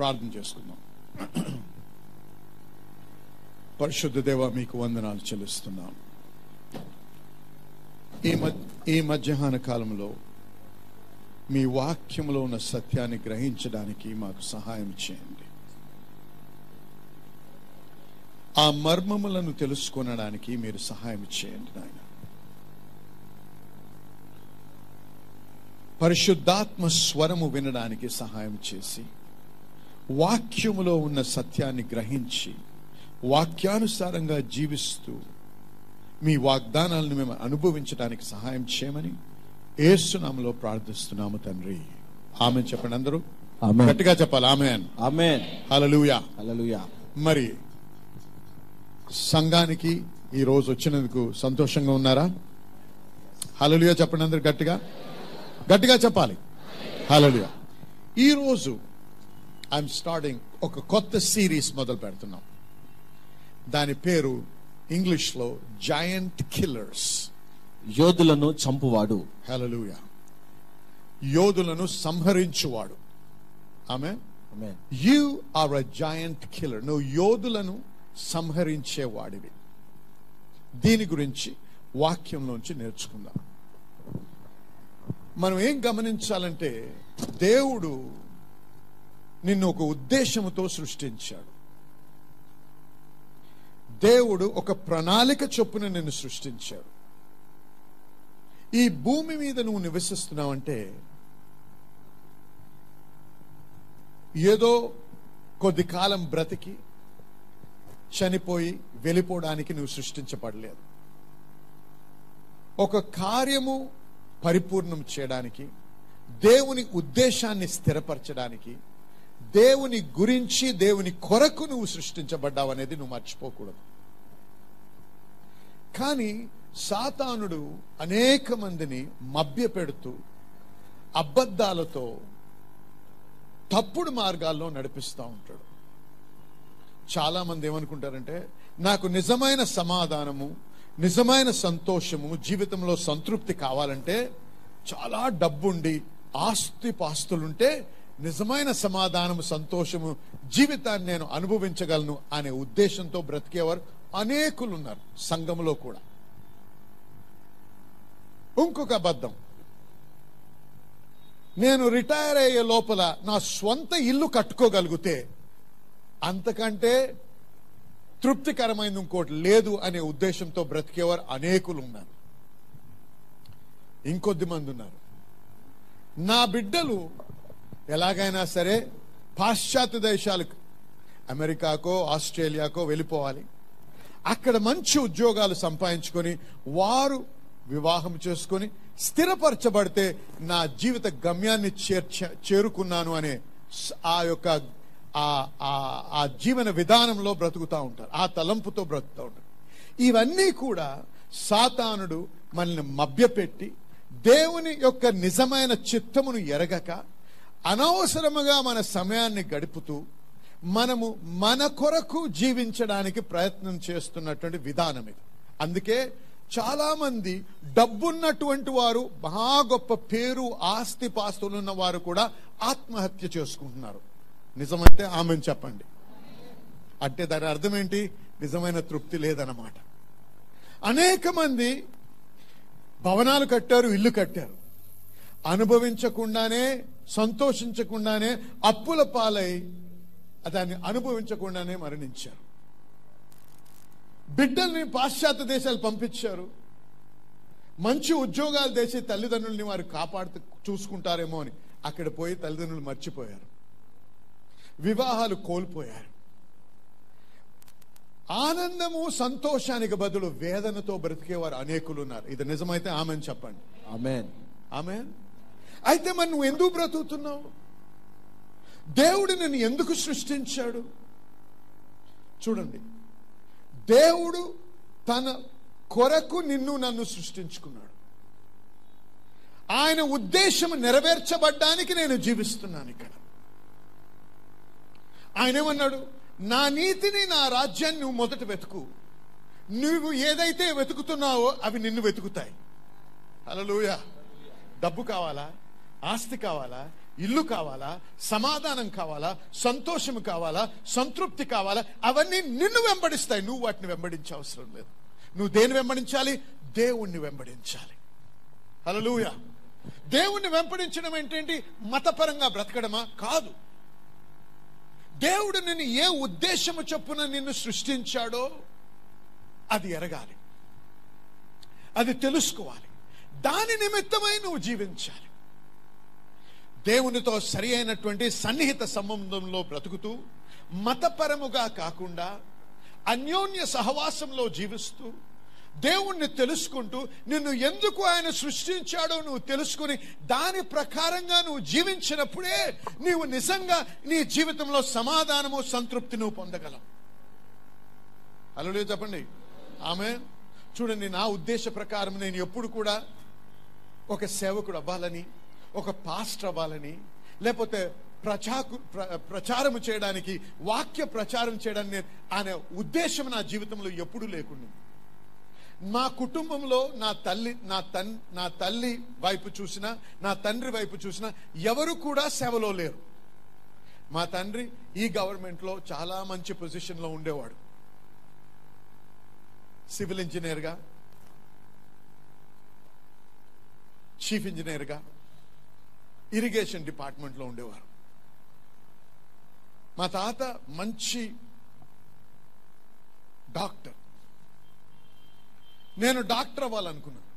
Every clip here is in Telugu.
ప్రార్థన చేసుకుందాం. పరిశుద్ధ దేవ, మీకు వందనాలు చెల్లిస్తున్నాం. ఈ మధ్యాహ్న కాలంలో మీ వాక్యంలో ఉన్న సత్యాన్ని గ్రహించడానికి మాకు సహాయం చేయండి. ఆ మర్మములను తెలుసుకొనడానికి మీరు సహాయం చేయండి నాయన. పరిశుద్ధాత్మ స్వరము వినడానికి సహాయం చేసి వాక్యములో ఉన్న సత్యాన్ని గ్రహించి వాక్యానుసారంగా జీవిస్తూ మీ వాగ్దానాలను మేము అనుభవించడానికి సహాయం చేయమని యేసు నామములో ప్రార్థిస్తున్నాము తండ్రి. ఆమేన్ చెప్పండి అందరూ. గట్టిగా చెప్పాలి ఆమేన్. ఆమేన్. హల్లెలూయా. హల్లెలూయా. మరి సంఘానికి ఈ రోజు వచ్చినందుకు సంతోషంగా ఉన్నారా? హల్లెలూయా చెప్పండి అందరూ. గట్టిగా గట్టిగా చెప్పాలి. హల్లెలూయా. ఈరోజు ఐఎమ్ స్టార్టింగ్ ఒక కొత్త సిరీస్ మొదలు పెడుతున్నాం. దాని పేరు ఇంగ్లీష్లో జాయింట్ కిల్లర్స్, యోధులను చంపువాడు. హల్లెలూయా. యోధులను సంహరించువాడు. ఆమేన్. ఆమేన్. You are a giant killer. నువ్వు యోధులను సంహరించేవాడివి. దీని గురించి వాక్యంలోంచి నేర్చుకుందాం. మనం ఏం గమనించాలంటే, దేవుడు నిన్ను ఒక ఉద్దేశంతో సృష్టించాడు. దేవుడు ఒక ప్రణాళిక చొప్పున నిన్ను సృష్టించాడు. ఈ భూమి మీద నువ్వు నివసిస్తున్నావంటే ఏదో కొద్ది కాలం బ్రతికి చనిపోయి వెళ్ళిపోవడానికి నువ్వు సృష్టించబడలేదు. ఒక కార్యము పరిపూర్ణం చేయడానికి, దేవుని ఉద్దేశాన్ని స్థిరపరచడానికి, దేవుని గురించి దేవుని కొరకు నువ్వు సృష్టించబడ్డావు అనేది నువ్వు మర్చిపోకూడదు. కానీ సాతానుడు అనేక మందిని మభ్యపెడుతూ అబద్ధాలతో తప్పుడు మార్గాల్లో నడిపిస్తూ ఉంటాడు. చాలా మంది ఏమనుకుంటారంటే, నాకు నిజమైన సమాధానము, నిజమైన సంతోషము, జీవితంలో సంతృప్తి కావాలంటే చాలా డబ్బుండి ఆస్తి పాస్తులుంటే నిజమైన సమాధానము, సంతోషము, జీవితాన్ని నేను అనుభవించగలను అనే ఉద్దేశంతో బ్రతికేవారు అనేకులు ఉన్నారు సంఘంలో కూడా. ఇంకొక అబద్ధం, నేను రిటైర్ అయ్యే లోపల నా స్వంత ఇల్లు కట్టుకోగలిగితే అంతకంటే తృప్తికరమైనది ఇంకోటి లేదు అనే ఉద్దేశంతో బ్రతికేవారు అనేకులు ఉన్నారు. ఇంకొద్ది మంది ఉన్నారు, నా బిడ్డలు ఎలాగైనా సరే పాశ్చాత్య దేశాలకు, అమెరికాకో ఆస్ట్రేలియాకో వెళ్ళిపోవాలి, అక్కడ మంచి ఉద్యోగాలు సంపాదించుకొని వారు వివాహం చేసుకొని స్థిరపరచబడితే నా జీవిత గమ్యాన్ని చేరుకున్నాను అనే ఆ యొక్క ఆ జీవన విధానంలో బ్రతుకుతూ ఉంటారు, ఆ తలంపుతో బ్రతుకుతూ ఉంటారు. ఇవన్నీ కూడా సాతానుడు మనల్ని మభ్యపెట్టి దేవుని యొక్క నిజమైన చిత్తమును ఎరగక అనవసరముగా మన సమయాన్ని గడుపుతూ మనము మన కొరకు జీవించడానికి ప్రయత్నం చేస్తున్నటువంటి విధానం ఇది. అందుకే చాలా మంది డబ్బున్నటువంటి వారు, మహా గొప్ప పేరు ఆస్తి పాస్తులు ఉన్న వారు కూడా ఆత్మహత్య చేసుకుంటున్నారు. నిజమైతే ఆమెను చెప్పండి. అంటే దాని అర్థం ఏంటి? నిజమైన తృప్తి లేదన్నమాట. అనేక మంది భవనాలు కట్టారు, ఇల్లు కట్టారు, అనుభవించకుండానే, సంతోషించకుండానే, అప్పుల పాలై దాన్ని అనుభవించకుండానే మరణించారు. బిడ్డల్ని పాశ్చాత్య దేశాలు పంపించారు, మంచి ఉద్యోగాలు చేసి తల్లిదండ్రుల్ని వారు కాపాడుతూ చూసుకుంటారేమో అని అక్కడ పోయి తల్లిదండ్రులు మర్చిపోయారు, వివాహాలు కోల్పోయారు. ఆనందము, సంతోషానికి బదులు వేదనతో బ్రతికేవారు అనేకులు ఉన్నారు. ఇది నిజమైతే ఆమెన్ చెప్పండి. ఆమేన్. ఆమేన్. అయితే మరి నువ్వు ఎందుకు బ్రతుకుతున్నావు? దేవుడు నిన్ను ఎందుకు సృష్టించాడు? చూడండి, దేవుడు తన కొరకు నిన్ను నన్ను సృష్టించుకున్నాడు. ఆయన ఉద్దేశం నెరవేర్చబడ్డానికి నేను జీవిస్తున్నాను ఇక్కడ. ఆయన ఏమన్నాడు? నా నీతిని, నా రాజ్యాన్ని నువ్వు మొదట వెతుకు. నువ్వు ఏదైతే వెతుకుతున్నావో అవి నిన్ను వెతుకుతాయి. హల్లెలూయా. డబ్బు కావాలా? ఆస్తి కావాలా? ఇల్లు కావాలా, సమాధానం కావాలా, సంతోషం కావాలా, సంతృప్తి కావాలా, అవన్నీ నిన్ను వెంబడిస్తాయి. నువ్వు వాటిని వెంబడించే అవసరం లేదు. నువ్వు దేన్ని వెంబడించాలి? దేవుణ్ణి వెంబడించాలి. హల్లెలూయా. దేవుణ్ణి వెంబడించడం ఏంటంటే మతపరంగా బ్రతకడమా? కాదు. దేవుడు నిన్ను ఏ ఉద్దేశము చొప్పున నిన్ను సృష్టించాడో అది ఎరగాలి, అది తెలుసుకోవాలి. దాని నిమిత్తమై నువ్వు జీవించాలి. దేవునితో సరి అయినటువంటి సన్నిహిత సంబంధంలో బ్రతుకుతూ, మతపరముగా కాకుండా అన్యోన్య సహవాసంలో జీవిస్తూ, దేవుణ్ణి తెలుసుకుంటూ, నిన్ను ఎందుకు ఆయన సృష్టించాడో నువ్వు తెలుసుకుని దాని ప్రకారంగా నువ్వు జీవించినప్పుడే నీవు నిజంగా నీ జీవితంలో సమాధానము, సంతృప్తి నువ్వు పొందగలవు. హల్లెలూయా చెప్పండి. ఆమేన్. చూడండి, నా ఉద్దేశ ప్రకారం నేను ఎప్పుడు కూడా ఒక సేవకుడు అవ్వాలని, ఒక పాస్టర్ అవ్వాలని, లేకపోతే ప్రచారం చేయడానికి, వాక్య ప్రచారం చేయడానికి అనే ఉద్దేశం నా జీవితంలో ఎప్పుడూ లేకుండా. మా కుటుంబంలో నా తల్లి వైపు చూసినా, నా తండ్రి వైపు చూసినా ఎవరు కూడా సేవలో లేరు. మా తండ్రి ఈ గవర్నమెంట్లో చాలా మంచి పొజిషన్లో ఉండేవాడు. సివిల్ ఇంజనీర్గా, చీఫ్ ఇంజనీర్గా, ఇరిగేషన్ డిపార్ట్మెంట్లో ఉండేవారు. మా తాత మంచి డాక్టర్. నేను డాక్టర్ అవ్వాలనుకున్నాను.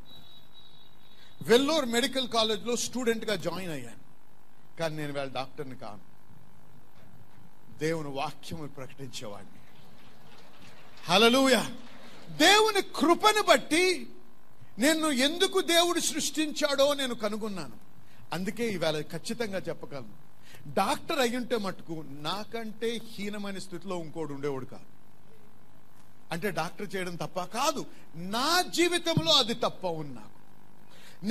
వెల్లూరు మెడికల్ కాలేజ్లో స్టూడెంట్గా జాయిన్ అయ్యాను. కానీ నేను వేళ డాక్టర్ని కాను, దేవుని వాక్యము ప్రకటించేవాడిని. హల్లెలూయా. దేవుని కృపను బట్టి నిన్ను ఎందుకు దేవుడు సృష్టించాడో నేను కనుగొన్నాను. అందుకే ఈవేళ ఖచ్చితంగా చెప్పగలను, డాక్టర్ అయ్యుంటే మటుకు నాకంటే హీనమైన స్థితిలో ఇంకోడు ఉండేవాడు కాదు. అంటే డాక్టర్ చేయడం తప్ప కాదు, నా జీవితంలో అది తప్ప ఉన్నా.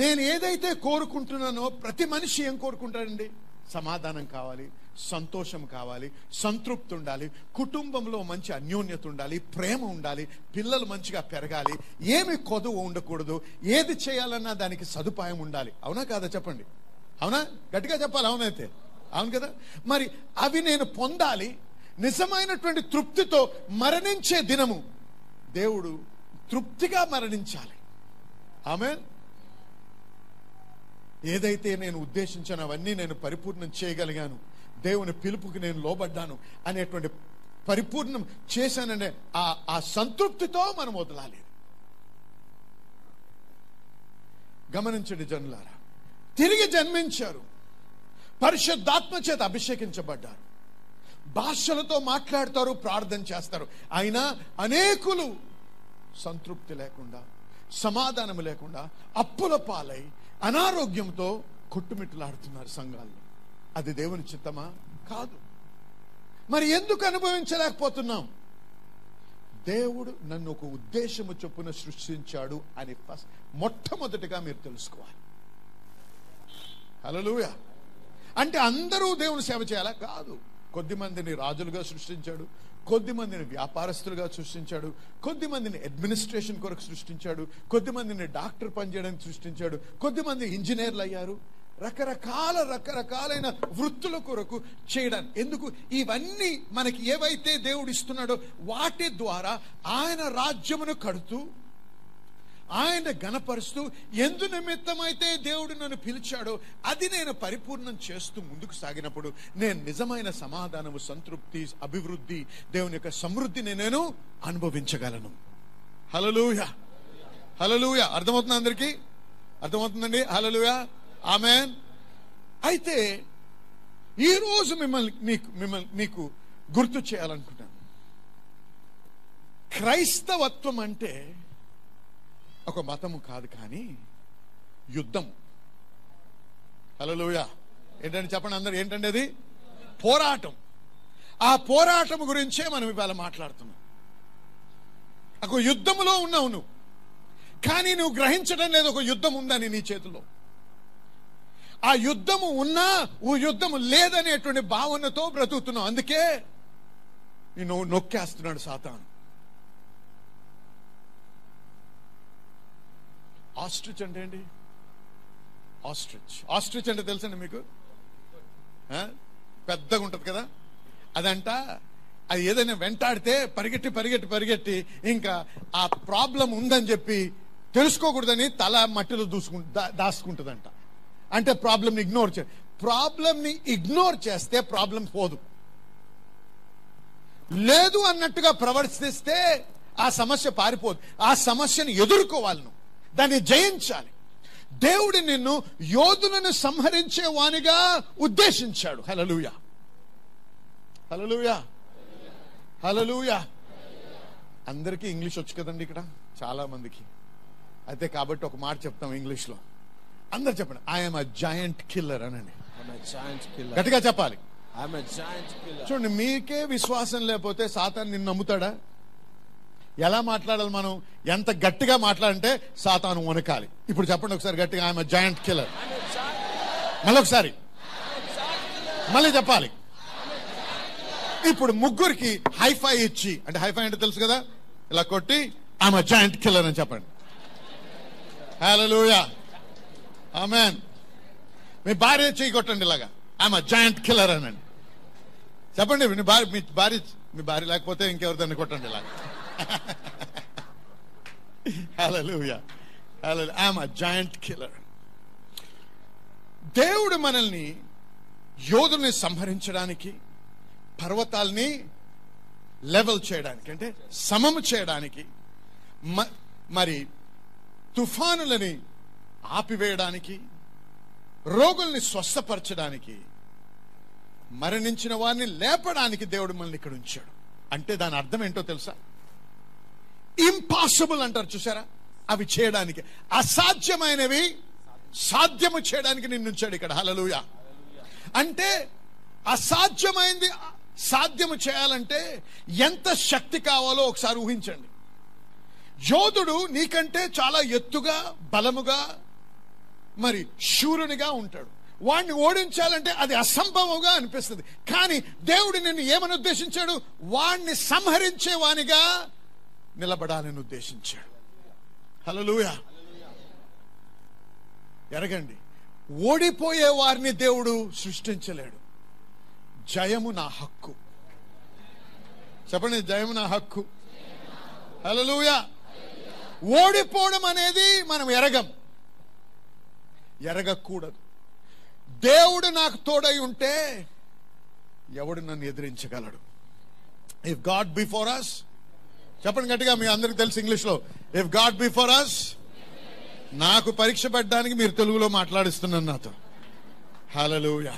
నేను ఏదైతే కోరుకుంటున్నానో, ప్రతి మనిషి ఏం కోరుకుంటాడండి? సమాధానం కావాలి, సంతోషం కావాలి, సంతృప్తి ఉండాలి, కుటుంబంలో మంచి అన్యోన్యత ఉండాలి, ప్రేమ ఉండాలి, పిల్లలు మంచిగా పెరగాలి, ఏమి కొదువు ఉండకూడదు, ఏది చేయాలన్నా దానికి సదుపాయం ఉండాలి. అవునా కాదా చెప్పండి? అవునా? గట్టిగా చెప్పాలి. అవునైతే అవును కదా. మరి అవి నేను పొందాలి. నిజమైనటువంటి తృప్తితో మరణించే దినము దేవుడు తృప్తిగా మరణించాలి. ఆమేన్. ఏదైతే నేను ఉద్దేశించానో అవన్నీ నేను పరిపూర్ణం చేయగలిగాను, దేవుని పిలుపుకి నేను లోబడ్డాను అనేటువంటి పరిపూర్ణం చేశాననే ఆ సంతృప్తితో మనం వదలాలి. గమనించండి జనులారా, తిరిగి జన్మించారు, పరిశుద్ధాత్మ చేత అభిషేకించబడ్డారు, భాషలతో మాట్లాడతారు, ప్రార్థన చేస్తారు. అయినా అనేకులు సంతృప్తి లేకుండా, సమాధానం లేకుండా, అప్పుల పాలై అనారోగ్యంతో కొట్టుమిట్టులాడుతున్నారు సంఘాల్లో. అది దేవుని చిత్తమా? కాదు. మరి ఎందుకు అనుభవించలేకపోతున్నాం? దేవుడు నన్ను ఒక ఉద్దేశము చొప్పున సృష్టించాడు అని మొట్టమొదటిగా మీరు తెలుసుకోవాలి. హల్లెలూయా. అంటే అందరూ దేవుని సేవ చేయాలా? కాదు. కొద్దిమందిని రాజులుగా సృష్టించాడు, కొద్దిమందిని వ్యాపారస్తులుగా సృష్టించాడు, కొద్దిమందిని అడ్మినిస్ట్రేషన్ కొరకు సృష్టించాడు, కొద్దిమందిని డాక్టర్ పనిచేయడానికి సృష్టించాడు, కొద్దిమంది ఇంజనీర్లు అయ్యారు. రకరకాలైన వృత్తుల కొరకు చేయడానికి. ఎందుకు? ఇవన్నీ మనకి ఏవైతే దేవుడు ఇస్తున్నాడో వాటి ద్వారా ఆయన రాజ్యమును కడుతూ, ఆయన గణపరుస్తూ, ఎందు నిమిత్తమైతే దేవుడు నన్ను పిలిచాడో అది నేను పరిపూర్ణం చేస్తూ ముందుకు సాగినప్పుడు నేను నిజమైన సమాధానము, సంతృప్తి, అభివృద్ధి, దేవుని యొక్క సమృద్ధిని నేను అనుభవించగలను. హల్లెలూయా. హల్లెలూయా. అర్థమవుతుంది అందరికీ? అర్థమవుతుందండి? హల్లెలూయా. ఆమేన్. అయితే ఈరోజు మీకు గుర్తు చేయాలనుకుంటాను, క్రైస్తవత్వం అంటే ఒక మతము కాదు, కానీ యుద్ధం. హల్లెలూయా. ఏంటంటే చెప్పండి అందరు, ఏంటంటే అది పోరాటం. ఆ పోరాటం గురించే మనం ఇవాళ మాట్లాడుతున్నాం. ఒక యుద్ధములో ఉన్నావు నువ్వు, కానీ నువ్వు గ్రహించడం లేదు ఒక యుద్ధం ఉందని నీ చేతిలో. ఆ యుద్ధము ఉన్నా ఓ యుద్ధము లేదనేటువంటి భావనతో బ్రతుకుతున్నావు. అందుకే నిన్ను నొక్కేస్తున్నాడు సాతాను. ఆస్ట్రిచ్ అంటే ఏంటి? ఆస్ట్రిచ్ అంటే తెలుసండి మీకు? పెద్దగా ఉంటుంది కదా, అదంట అది ఏదైనా వెంటాడితే పరిగెట్టి పరిగెట్టి పరిగెట్టి ఇంకా ఆ ప్రాబ్లం ఉందని చెప్పి తెలుసుకోకూడదని తల మట్టిలో దాచుకుంటుందంట. అంటే ప్రాబ్లంని ఇగ్నోర్ ప్రాబ్లంని ఇగ్నోర్ చేస్తే ప్రాబ్లం పోదు. లేదు అన్నట్టుగా ప్రవర్తిస్తే ఆ సమస్య పారిపోదు. ఆ సమస్యను ఎదుర్కోవాలి, నువ్వు దాన్ని జయించాలి. దేవుడు నిన్ను యోధులను సంహరించే వానిగా ఉద్దేశించాడు. హల్లెలూయా, హల్లెలూయా, హల్లెలూయా. అందరికీ ఇంగ్లీష్ వచ్చు కదండి ఇక్కడ చాలా మందికి. అయితే కాబట్టి ఒక మాట చెప్తాం ఇంగ్లీష్లో. అందరు చెప్పండి, ఐఎమ్ అ జాయింట్ కిల్లర్ అనండి. గట్టిగా చెప్పాలి. చూడండి, మీకే విశ్వాసం లేకపోతే సాతాను నిన్ను నమ్ముతాడా? ఎలా మాట్లాడాలి మనం? ఎంత గట్టిగా మాట్లాడంటే సాతాను వణకాలి. ఇప్పుడు చెప్పండి ఒకసారి గట్టిగా, ఐఎమ్ అ జాయింట్ కిల్లర్. మళ్ళీ ఒకసారి మళ్ళీ చెప్పాలి. ఇప్పుడు ముగ్గురికి హైఫై ఇచ్చి, అంటే హైఫై అంటే తెలుసు కదా, ఇలా కొట్టి ఐఎమ్ అ జాయింట్ కిల్లర్ అని చెప్పండి. హల్లెలూయా, ఆమేన్. మీ భార్య చేయి కొట్టండి ఇలాగా, ఐఎమ్ అ జాయింట్ కిల్లర్ అనండి. చెప్పండి, మీ భార్య లేకపోతే ఇంకెవరిదాన్ని కొట్టండి ఇలాగా. హల్లెలూయా, హల్లెలూయా, ఐఎమ్ అ జాయింట్ కిల్లర్. దేవుడు మనల్ని యోధుల్ని సంహరించడానికి, పర్వతాల్ని లెవెల్ చేయడానికి, అంటే సమము చేయడానికి, మరి తుఫానులని ఆపివేయడానికి, రోగుల్ని స్వస్థపరచడానికి, మరణించిన వారిని లేపడానికి దేవుడు మనల్ని ఇక్కడ ఉంచాడు. అంటే దాని అర్థం ఏంటో తెలుసా? ఇంపాసిబుల్ అంటారు చూసారా, అవి చేయడానికి, అసాధ్యమైనవి సాధ్యము చేయడానికి నిన్ను ఉంచాడు ఇక్కడ. హల్లెలూయా. అంటే అసాధ్యమైంది సాధ్యము చేయాలంటే ఎంత శక్తి కావాలో ఒకసారి ఊహించండి. యోధుడు నీకంటే చాలా ఎత్తుగా, బలముగా, మరి శూరునిగా ఉంటాడు. వాడిని ఓడించాలంటే అది అసంభవంగా అనిపిస్తుంది. కానీ దేవుడు నిన్ను ఏమని ఉద్దేశించాడు? వాడిని సంహరించే వానిగా నిలబడాలని ఉద్దేశించాడు. హల్లెలూయా. ఎరగండి, ఓడిపోయే వారిని దేవుడు సృష్టించలేడు. జయము నా హక్కు. చెప్పండి, జయము నా హక్కు. హల్లెలూయా. ఓడిపోవడం అనేది మనం ఎరగకూడదు. దేవుడు నాకు తోడై ఉంటే ఎవడు నన్ను ఎదిరించగలడు? ఇఫ్ గాడ్ బిఫోర్ us, చెప్పండి గట్టిగా, మీ అందరికి తెలుసు ఇంగ్లీష్లో, ఇఫ్ గాడ్ బిఫోర్ us. నాకు పరీక్ష పెట్టడానికి మీరు తెలుగులో మాట్లాడిస్తున్నాను నాతో. హల్లెలూయా.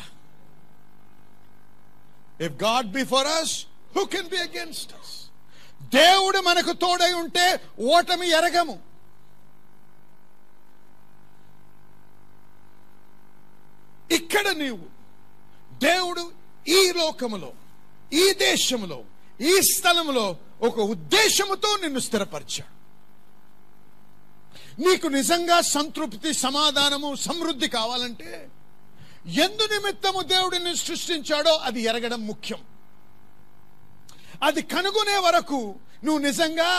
If God before us, who can be against us? దేవుడు మనకు తోడై ఉంటే ఓటమి ఎరగము. ఇక్కడ నీవు దేవుడు ఈ లోకములో, ఈ దేశములో, ఈ స్థలములో ఒక ఉద్దేశముతో నిన్ను స్థిరపరిచాడు. నీకు నిజంగా సంతృప్తి, సమాధానము, సమృద్ధి కావాలంటే ఎందు నిమిత్తము దేవుడిని సృష్టించాడో అది ఎరగడం ముఖ్యం. అది కనుగొనే వరకు నువ్వు నిజంగా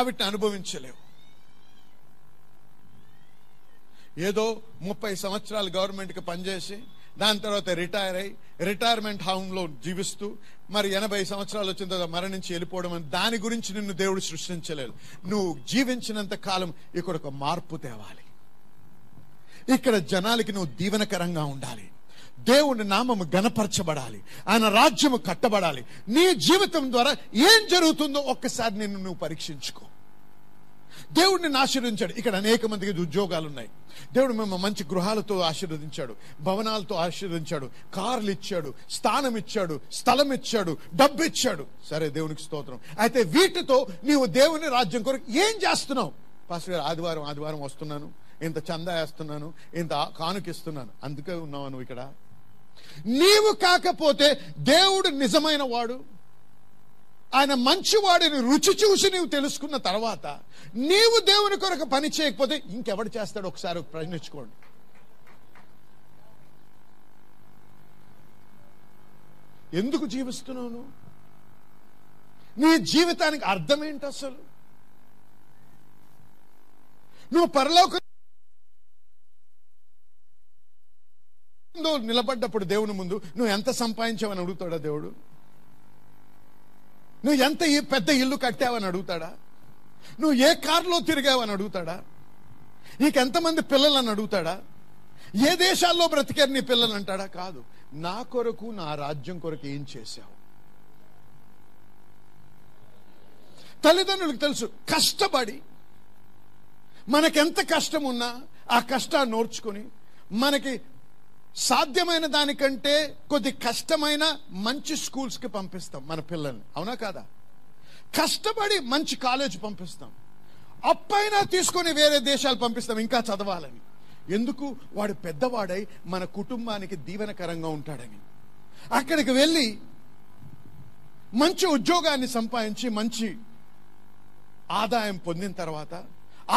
అవిటిని అనుభవించలేవు. ఏదో 30 సంవత్సరాలు గవర్నమెంట్కి పనిచేసి దాని తర్వాత రిటైర్ అయ్యి రిటైర్మెంట్ హోమ్లో జీవిస్తూ మరి 80 సంవత్సరాలు వచ్చిన తర్వాత మరణించి వెళ్ళిపోవడం అని దాని గురించి నిన్ను దేవుడు సృష్టించలేదు. నువ్వు జీవించినంత కాలం ఇక్కడ ఒక మార్పు తేవాలి. ఇక్కడ జనాలకి నువ్వు దీవెనకరంగా ఉండాలి. దేవుని నామము గణపరచబడాలి. ఆయన రాజ్యము కట్టబడాలి. నీ జీవితం ద్వారా ఏం జరుగుతుందో ఒక్కసారి నువ్వు పరీక్షించుకో. దేవుడు నిన్ను ఆశీర్వదించాడు. ఇక్కడ అనేక మందికి ఉద్యోగాలు ఉన్నాయి. దేవుడు మేము మంచి గృహాలతో ఆశీర్వదించాడు, భవనాలతో ఆశీర్వదించాడు, కార్లు ఇచ్చాడు, స్థానం ఇచ్చాడు, స్థలం ఇచ్చాడు, డబ్బు ఇచ్చాడు. సరే, దేవునికి స్తోత్రం. అయితే వీటితో నీవు దేవుని రాజ్యం కొరకు ఏం చేస్తున్నావు? పాస్టర్ గారు, ఆదివారం వస్తున్నాను, ఇంత చందా వేస్తున్నాను, ఇంత కానుకిస్తున్నాను. అందుకే ఉన్నావు నువ్వు ఇక్కడ. నీవు కాకపోతే దేవుడు నిజమైన వాడు, ఆయన మంచివాడిని రుచి చూసి నీవు తెలుసుకున్న తర్వాత నీవు దేవుని కొరకు పని చేయకపోతే ఇంకెవడు చేస్తాడు? ఒకసారి ప్రశ్నించుకోండి. ఎందుకు జీవిస్తున్నావు నువ్వు? నీ జీవితానికి అర్థం ఏంటి అసలు? నువ్వు పరలోక ముందు నిలబడ్డప్పుడు దేవుని ముందు నువ్వు ఎంత సంపాదించావని అడుగుతాడా దేవుడు? నువ్వు ఎంత పెద్ద ఇల్లు కట్టావని అడుగుతాడా? నువ్వు ఏ కారులో తిరిగావని అడుగుతాడా? నీకెంతమంది పిల్లలని అడుగుతాడా? ఏ దేశాల్లో బ్రతికారు నీ పిల్లలు అంటాడా? కాదు. నా కొరకు, నా రాజ్యం కొరకు ఏం చేశావు? తల్లిదండ్రులకు తెలుసు, కష్టపడి మనకెంత కష్టం ఉన్నా ఆ కష్టాన్ని నోర్చుకొని మనకి సాధ్యమైన దానికంటే కొద్ది కష్టమైన మంచి స్కూల్స్కి పంపిస్తాం మన పిల్లల్ని. అవునా కాదా? కష్టపడి మంచి కాలేజ్ పంపిస్తాం, అప్పైనా తీసుకొని వేరే దేశాలు పంపిస్తాం ఇంకా చదవాలని. ఎందుకు? వాడు పెద్దవాడై మన కుటుంబానికి దీవెనకరంగా ఉంటాడని. అక్కడికి వెళ్ళి మంచి ఉద్యోగాన్ని సంపాదించి మంచి ఆదాయం పొందిన తర్వాత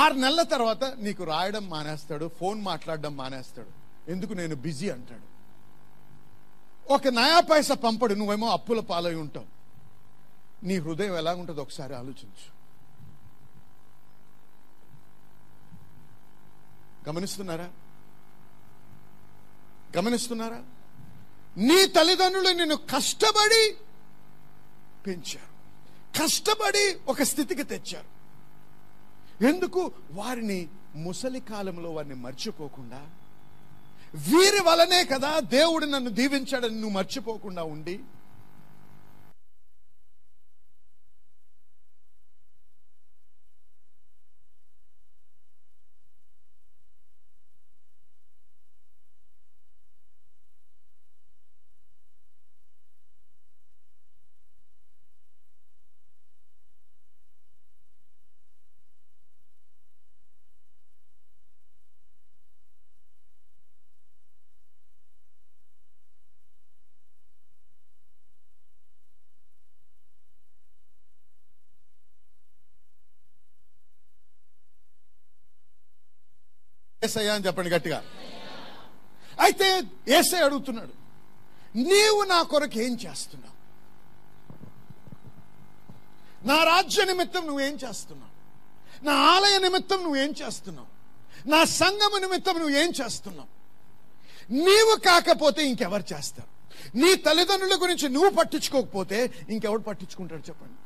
6 నెలల తర్వాత నీకు రాయడం మానేస్తాడు, ఫోన్ మాట్లాడడం మానేస్తాడు. ఎందుకు? నేను బిజీ అంటాడు. ఒక నయా పైసా పంపడు, నువ్వేమో అప్పుల పాలై ఉంటావు. నీ హృదయం ఎలా ఉంటుందో ఒకసారి ఆలోచించు. గమనిస్తున్నారా? నీ తల్లిదండ్రులు నిన్ను కష్టపడి పెంచారు, కష్టపడి ఒక స్థితికి తెచ్చారు. ఎందుకు? వారిని ముసలి కాలంలో వారిని మర్చిపోకుండా, వీరి వలనే కదా దేవుడు నన్ను దీవించాడని నువ్వు మర్చిపోకుండా ఉండి, యేసయ్యా అని చెప్పండి గట్టిగా. అయితే యేసయ్య అడుగుతున్నాడు, నీవు నా కొరకు ఏం చేస్తున్నావు? నా రాజ్య నిమిత్తం నువ్వేం చేస్తున్నావు? నా ఆలయ నిమిత్తం నువ్వేం చేస్తున్నావు? నా సంఘము నిమిత్తం నువ్వేం చేస్తున్నావు? నీవు కాకపోతే ఇంకెవరు చేస్తారు? నీ తల్లిదండ్రుల గురించి నువ్వు పట్టించుకోకపోతే ఇంకెవరు పట్టించుకుంటాడు చెప్పండి?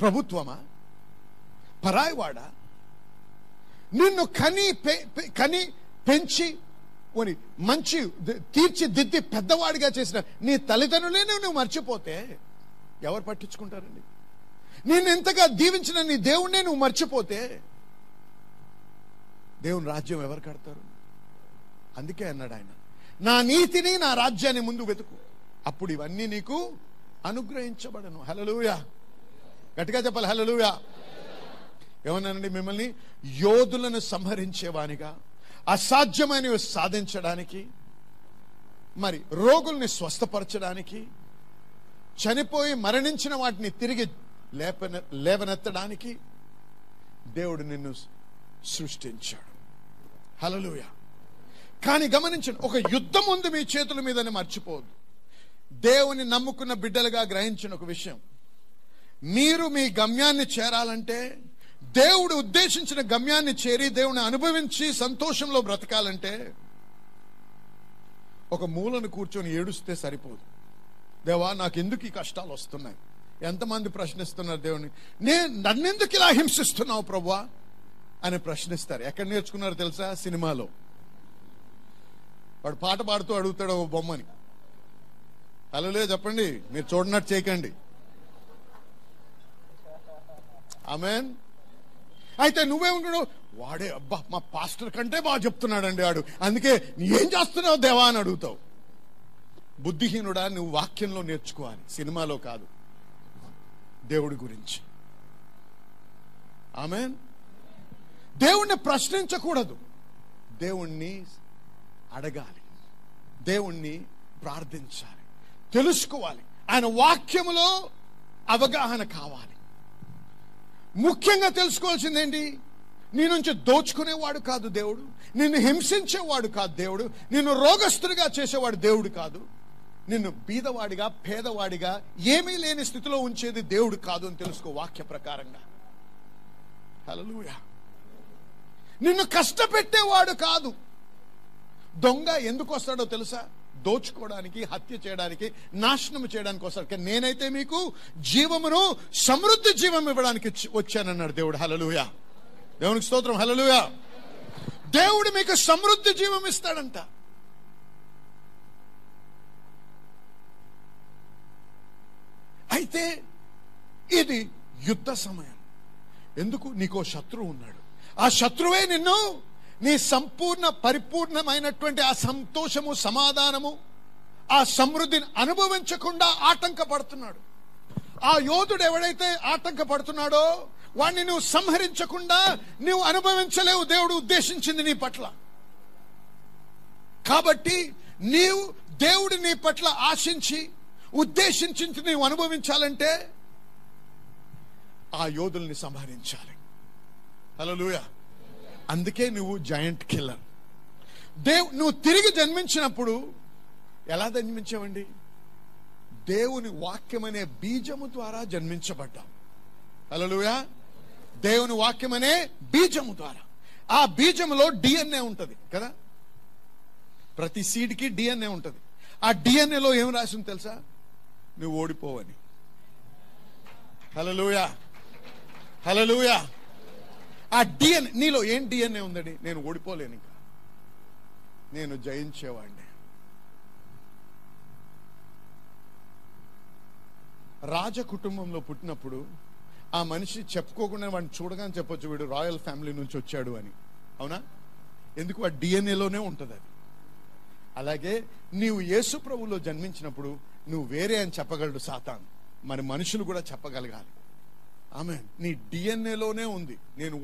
ప్రభుత్వమా? పరాయివాడా? నిన్ను కని పెంచి మంచి తీర్చిదిద్ది పెద్దవాడిగా చేసిన నీ తల్లిదండ్రులే నువ్వు మర్చిపోతే ఎవరు పట్టించుకుంటారండి? నేను ఎంతగా దీవించిన నీ దేవుణ్ణే నువ్వు మర్చిపోతే దేవుని రాజ్యం ఎవరు కడతారు? అందుకే అన్నాడు ఆయన, నా నీతిని నా రాజ్యాన్ని ముందు వెతుకు, అప్పుడు ఇవన్నీ నీకు అనుగ్రహించబడను. హల్లెలూయా! గట్టిగా చెప్పాలి, హల్లెలూయా! ఏమన్నానండి? మిమ్మల్ని యోధులను సంహరించేవానిగా, అసాధ్యమైనవి సాధించడానికి, మరి రోగుల్ని స్వస్థపరచడానికి, చనిపోయి మరణించిన వాటిని తిరిగి లేవనెత్తడానికి దేవుడు నిన్ను సృష్టించాడు. హల్లెలూయా! కానీ గమనించండి, ఒక యుద్ధం ఉంది మీ చేతుల మీదని మర్చిపోవద్దు. దేవుని నమ్ముకున్న బిడ్డలుగా గ్రహించిన ఒక విషయం, మీరు మీ గమ్యాన్ని చేరాలంటే, దేవుడు ఉద్దేశించిన గమ్యాన్ని చేరి దేవుని అనుభవించి సంతోషంలో బ్రతకాలంటే ఒక మూలను కూర్చొని ఏడుస్తే సరిపోదు. దేవా నాకు ఎందుకు ఈ కష్టాలు వస్తున్నాయి? ఎంతమంది ప్రశ్నిస్తున్నారు దేవుని, నన్నెందుకు ఇలా హింసిస్తున్నావు ప్రభువా అని ప్రశ్నిస్తారు. ఎక్కడ నేర్చుకున్నారో తెలుసా? సినిమాలో. వాడు పాట పాడుతూ అడుగుతాడు ఒక బొమ్మని. హల్లెలూయా చెప్పండి, మీరు చూడనట్టు చేయకండి. ఆమేన్. అయితే నువ్వేమనుకున్నావు? వాడే అబ్బా మా పాస్టర్ కంటే బాగా చెప్తున్నాడండి వాడు, అందుకే ఏం చేస్తున్నావు దేవా అని అడుగుతావు. బుద్ధిహీనుడా, నువ్వు వాక్యంలో నేర్చుకోవాలి, సినిమాలో కాదు. దేవుడి గురించి. ఆమేన్. దేవుణ్ణి ప్రశ్నించకూడదు, దేవుణ్ణి అడగాలి, దేవుణ్ణి ప్రార్థించాలి, తెలుసుకోవాలి. ఆయన వాక్యములో అవగాహన కావాలి. ముఖ్యంగా తెలుసుకోవాల్సిందేంటి? నీ నుంచి దోచుకునేవాడు కాదు దేవుడు, నిన్ను హింసించేవాడు కాదు దేవుడు, నిన్ను రోగస్తుడిగా చేసేవాడు దేవుడు కాదు, నిన్ను బీదవాడిగా పేదవాడిగా ఏమీ లేని స్థితిలో ఉంచేది దేవుడు కాదు అని తెలుసుకో వాక్య ప్రకారంగా. హల్లెలూయా. నిన్ను కష్టపెట్టేవాడు కాదు, దొంగ ఎందుకు వస్తాడో తెలుసా? దోచుకోవడానికి, హత్య చేయడానికి, నాశనం చేయడానికి వస్తాడు. కానీ నేనైతే మీకు జీవమును, సమృద్ధి జీవం ఇవ్వడానికి వచ్చానన్నాడు దేవుడు. హల్లెలూయా, దేవునికి స్తోత్రం. హల్లెలూయా. దేవుడు మీకు సమృద్ధి జీవం ఇస్తాడంట. అయితే ఇది యుద్ధ సమయం. ఎందుకు? నీకో శత్రువు ఉన్నాడు. ఆ శత్రువే నిన్ను నీ సంపూర్ణ పరిపూర్ణమైనటువంటి ఆ సంతోషము, సమాధానము, ఆ సమృద్ధిని అనుభవించకుండా ఆటంకపడుతున్నాడు. ఆ యోధుడు ఎవడైతే ఆటంకపడుతున్నాడో వాణ్ణి నువ్వు సంహరించకుండా నువ్వు అనుభవించలేవు దేవుడు ఉద్దేశించింది నీ పట్ల. కాబట్టి నీవు దేవుడు నీ పట్ల ఆశించి ఉద్దేశించి నీవు అనుభవించాలంటే ఆ యోధుల్ని సంహరించాలి. హల్లెలూయా. అందుకే నువ్వు జాయింట్ కిల్లర్. నువ్వు తిరిగి జన్మించినప్పుడు ఎలా జన్మించావండి? దేవుని వాక్యం అనే బీజము ద్వారా జన్మించబడ్డాం. హల్లెలూయా. దేవుని వాక్యం అనే బీజము ద్వారా. ఆ బీజములో డిఎన్ఏ ఉంటది కదా. ప్రతి సీడ్కి డిఎన్ఏ ఉంటది. ఆ డిఎన్ఏలో ఏం రాసింది తెలుసా? నువ్వు ఓడిపోవని. హల్లెలూయా, హల్లెలూయా. ఆ డిఎన్ఏ నీలో ఏం డిఎన్ఏ ఉందండి? నేను ఓడిపోలేను, ఇంకా నేను జయించేవాడిని. రాజ కుటుంబంలో పుట్టినప్పుడు ఆ మనిషి చెప్పుకోకుండా వాడిని చూడగానే చెప్పొచ్చు వీడు రాయల్ ఫ్యామిలీ నుంచి వచ్చాడు అని. అవునా? ఎందుకు? ఆ డిఎన్ఏలోనే ఉంటుంది అది. అలాగే నీవు యేసు ప్రభువులో జన్మించినప్పుడు నువ్వు వేరే అని చెప్పగలడు సాతాను. మరి మనుషులు కూడా చెప్పగలగాలి. ఆమేన్. నీ డిఎన్ఏలోనే ఉంది. నేను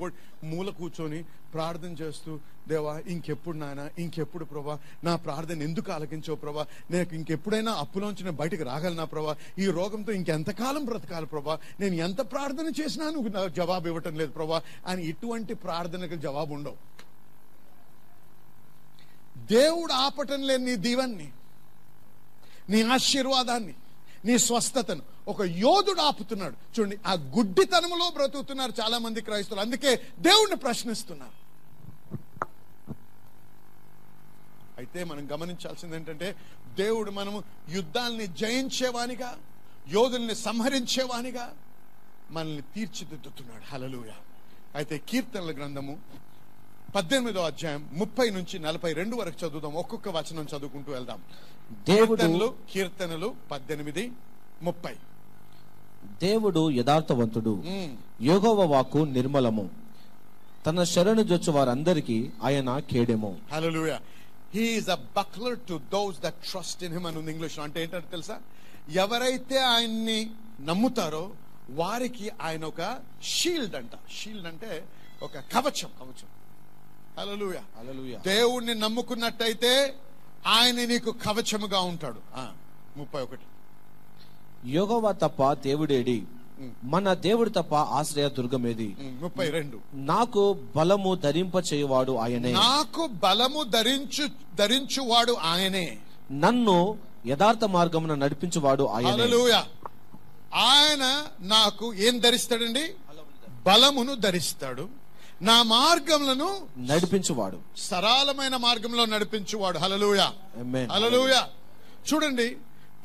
మూల కూర్చొని ప్రార్థన చేస్తూ, దేవా ఇంకెప్పుడు నాయన, ఇంకెప్పుడు ప్రభా నా ప్రార్థన ఎందుకు ఆలకించో ప్రభా, నేను ఇంకెప్పుడైనా అప్పులోంచి నేను బయటకు రాగలనా ప్రభా, ఈ రోగంతో ఇంకెంతకాలం బ్రతకాలి ప్రభా, నేను ఎంత ప్రార్థన చేసినా నువ్వు నాకు జవాబు ఇవ్వటం లేదు ప్రభా అని ఇటువంటి ప్రార్థనకు జవాబు ఉండవు. దేవుడు ఆపటం లేని నీ దీవెన్ని, నీ ఆశీర్వాదాన్ని, నీ స్వస్థతను ఒక యోధుడు ఆపుతున్నాడు. చూడండి, ఆ గుడ్డితనంలో బ్రతుకుతున్నారు చాలా మంది క్రైస్తవులు. అందుకే దేవుణ్ణి ప్రశ్నిస్తున్నారు. అయితే మనం గమనించాల్సింది ఏంటంటే, దేవుడు మనము యుద్ధాలని జయించేవానిగా, యోధుల్ని సంహరించేవానిగా మనల్ని తీర్చిదిద్దుతున్నాడు. హల్లెలూయా. అయితే కీర్తనల గ్రంథము 18వ అధ్యాయం 30 నుంచి 42 వరకు చదువుదాం. ఒక్కొక్క వచనం చదువుకుంటూ వెళ్దాం. కీర్తనలు 18:30. దేవుడు యథార్థవంతుడు, యెహోవా వాక్కు నిర్మలము, తన శరణు జొచ్చు వారందరికీ ఆయన కేడెము. హల్లెలూయా. He is a buckler to those that trust in him అని ఉంది ఇంగ్లీష్ లో. అంటే ఏంటంటే తెలుసా? ఎవరైతే ఆయన్ని నమ్ముతారో వారికి ఆయన ఒక షీల్డ్ అంట. షీల్డ్ అంటే ఒక కవచం. హల్లెలూయా, హల్లెలూయా. దేవుణ్ణి నమ్ముకున్నట్టయితే ఆయన నీకు కవచముగా ఉంటాడు. 31. యెహోవా తప్ప దేవుడేడి, మన దేవుడు తప్ప ఆశ్రయ దుర్గమేది. 32. నాకు బలము ధరింప చేయువాడు ఆయనే, నాకు బలము ధరించువాడు ఆయనే, నన్ను యథార్థ మార్గమున నడిపించువాడు ఆయనే. హల్లెలూయా. ఆయన నాకు ఏం ధరిస్తాడండి? బలమును ధరిస్తాడు. నా మార్గములను నడిపించువాడు, సరళమైన మార్గంలో నడిపించువాడు. హల్లెలూయా, ఆమేన్. హల్లెలూయా. చూడండి,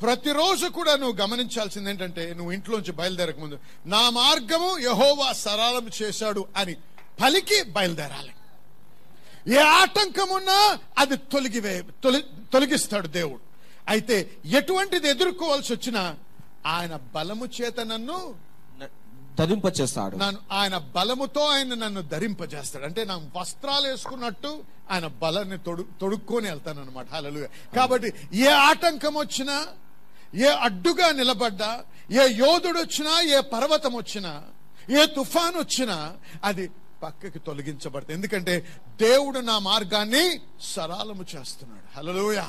ప్రతిరోజు కూడా నువ్వు గమనించాల్సింది ఏంటంటే, నువ్వు ఇంట్లోంచి బయలుదేరక ముందు నా మార్గము యెహోవా సరళం చేశాడు అని పలికి బయలుదేరాలి. ఏ ఆటంకం ఉన్నా అది తొలగిస్తాడు దేవుడు. అయితే ఎటువంటిది ఎదుర్కోవాల్సి వచ్చినా ఆయన బలము చేత నన్ను ధరింపచేస్తాడు. ఆయన బలముతో ఆయన నన్ను ధరింపజేస్తాడు. అంటే నా వస్త్రాలు వేసుకున్నట్టు ఆయన బలాన్ని తొడుక్కొని వెళ్తాను అనమాట. హల్లెలూయా. కాబట్టి ఏ ఆటంకం వచ్చినా, ఏ అడ్డుగా నిలబడ్డా, ఏ యోధుడు వచ్చినా, ఏ పర్వతం వచ్చినా, ఏ తుఫాన్ వచ్చినా అది పక్కకి తొలగించబడుతుంది. ఎందుకంటే దేవుడు నా మార్గాన్ని సరళము చేస్తున్నాడు. హల్లెలూయా,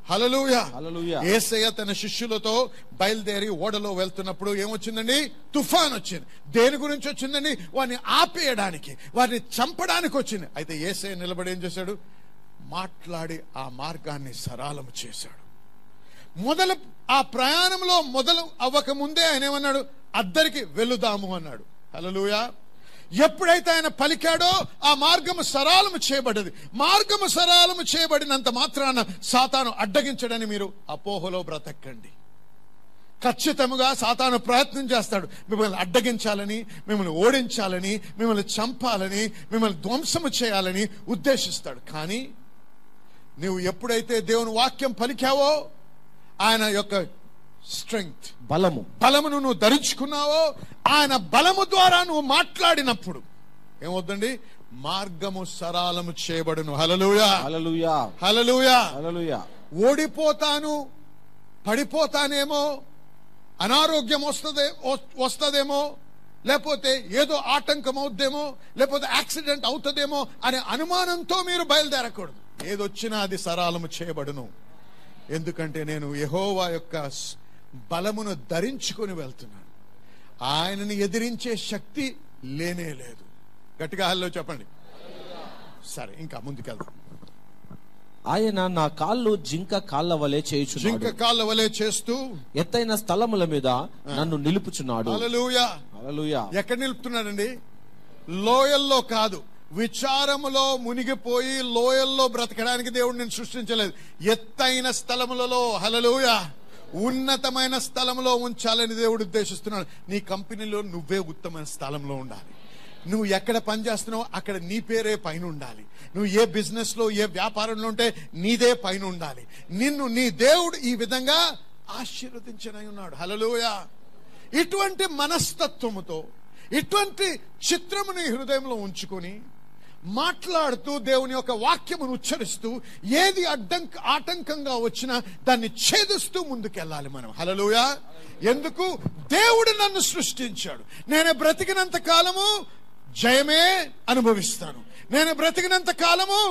హల్లెలూయా, హల్లెలూయా. యేసయ్య తన శిష్యులతో బయలుదేరి ఓడలో వెళ్తున్నప్పుడు ఏమొచ్చిందండి? తుఫాన్ వచ్చింది. దేని గురించి వచ్చిందండి? వారిని ఆపేయడానికి, వారిని చంపడానికి వచ్చింది. అయితే యేసయ్య నిలబడి ఏం చేశాడు? మాట్లాడి ఆ మార్గాన్ని సరళము చేశాడు. ఆ ప్రయాణంలో మొదలు అవ్వక ముందే ఆయన ఏమన్నాడు? అద్దరికి వెళుదాము అన్నాడు. హల్లెలూయా. ఎప్పుడైతే ఆయన పలికాడో ఆ మార్గము సరళము చేయబడ్డది. మార్గము సరళము చేయబడినంత మాత్రాన సాతాను అడ్డగించడని మీరు అపోహలో బ్రతకండి. ఖచ్చితంగా సాతాను ప్రయత్నం చేస్తాడు మిమ్మల్ని అడ్డగించాలని, మిమ్మల్ని ఓడించాలని, మిమ్మల్ని చంపాలని, మిమ్మల్ని ధ్వంసము చేయాలని ఉద్దేశిస్తాడు. కానీ నువ్వు ఎప్పుడైతే దేవుని వాక్యం పలికావో, ఆయన యొక్క స్ట్రెంగ్త్ బలమును నువ్వు ధరించుకున్నావో, ఆయన బలము ద్వారా నువ్వు మాట్లాడినప్పుడు ఏమవుతుందండి? మార్గము సరళము చేయబడును. హల్లెలూయా, హల్లెలూయా, హల్లెలూయా, హల్లెలూయా. ఓడిపోతాను, పడిపోతానేమో, అనారోగ్యం వస్తుందేమో, లేకపోతే ఏదో ఆటంకం అవుద్దేమో, లేకపోతే యాక్సిడెంట్ అవుతుందేమో అనే అనుమానంతో మీరు బయలుదేరకూడదు. ఏదొచ్చినా అది సరళము చేయబడును. ఎందుకంటే నేను యెహోవా యొక్క బలమును ధరించుకొని వెళ్తున్నాను. ఆయనని ఎదిరించే శక్తి లేనే లేదు. గట్టిగా హల్లో చెప్పండి. సరే, ఇంకా ముందుకెళ్దాం. ఆయన నా కాళ్ళు జింక కాళ్ళ వలె చేయుచున్నాడు. జింక కాళ్ళ వలె చేస్తూ ఎత్తైన స్థలముల మీద నన్ను నిలుపుచున్నాడు. హల్లెలూయా, హల్లెలూయా. ఎక్కడ నిలుపుతున్నాడండి? లోయల్లో కాదు. విచారములో మునిగిపోయి లోయల్లో బ్రతకడానికి దేవుడు నేను సృష్టించలేదు. ఎత్తైన స్థలములలో, హల్లెలూయా, ఉన్నతమైన స్థలంలో ఉంచాలని దేవుడు ఉద్దేశిస్తున్నాడు. నీ కంపెనీలో నువ్వే ఉత్తమైన స్థలంలో ఉండాలి. నువ్వు ఎక్కడ పనిచేస్తున్నావో అక్కడ నీ పేరే పైన ఉండాలి. నువ్వు ఏ బిజినెస్ లో, ఏ వ్యాపారంలో ఉంటే నీదే పైన ఉండాలి. నిన్ను నీ దేవుడు ఈ విధంగా ఆశీర్వదించనై ఉన్నాడు. హల్లెలూయా. ఇటువంటి మనస్తత్వముతో, ఇటువంటి చిత్రముని హృదయంలో ఉంచుకొని మాట్లాడుతూ, దేవుని యొక్క వాక్యమును ఉచ్చరిస్తూ, ఏది ఆటంకంగా వచ్చినా దాన్ని ఛేదిస్తూ ముందుకెళ్ళాలి మనం. హల్లెలూయా. ఎందుకు? దేవుడు నన్ను సృష్టించాడు. నేను బ్రతికినంత కాలము జయమే అనుభవిస్తాను. నేను బ్రతికినంత కాలము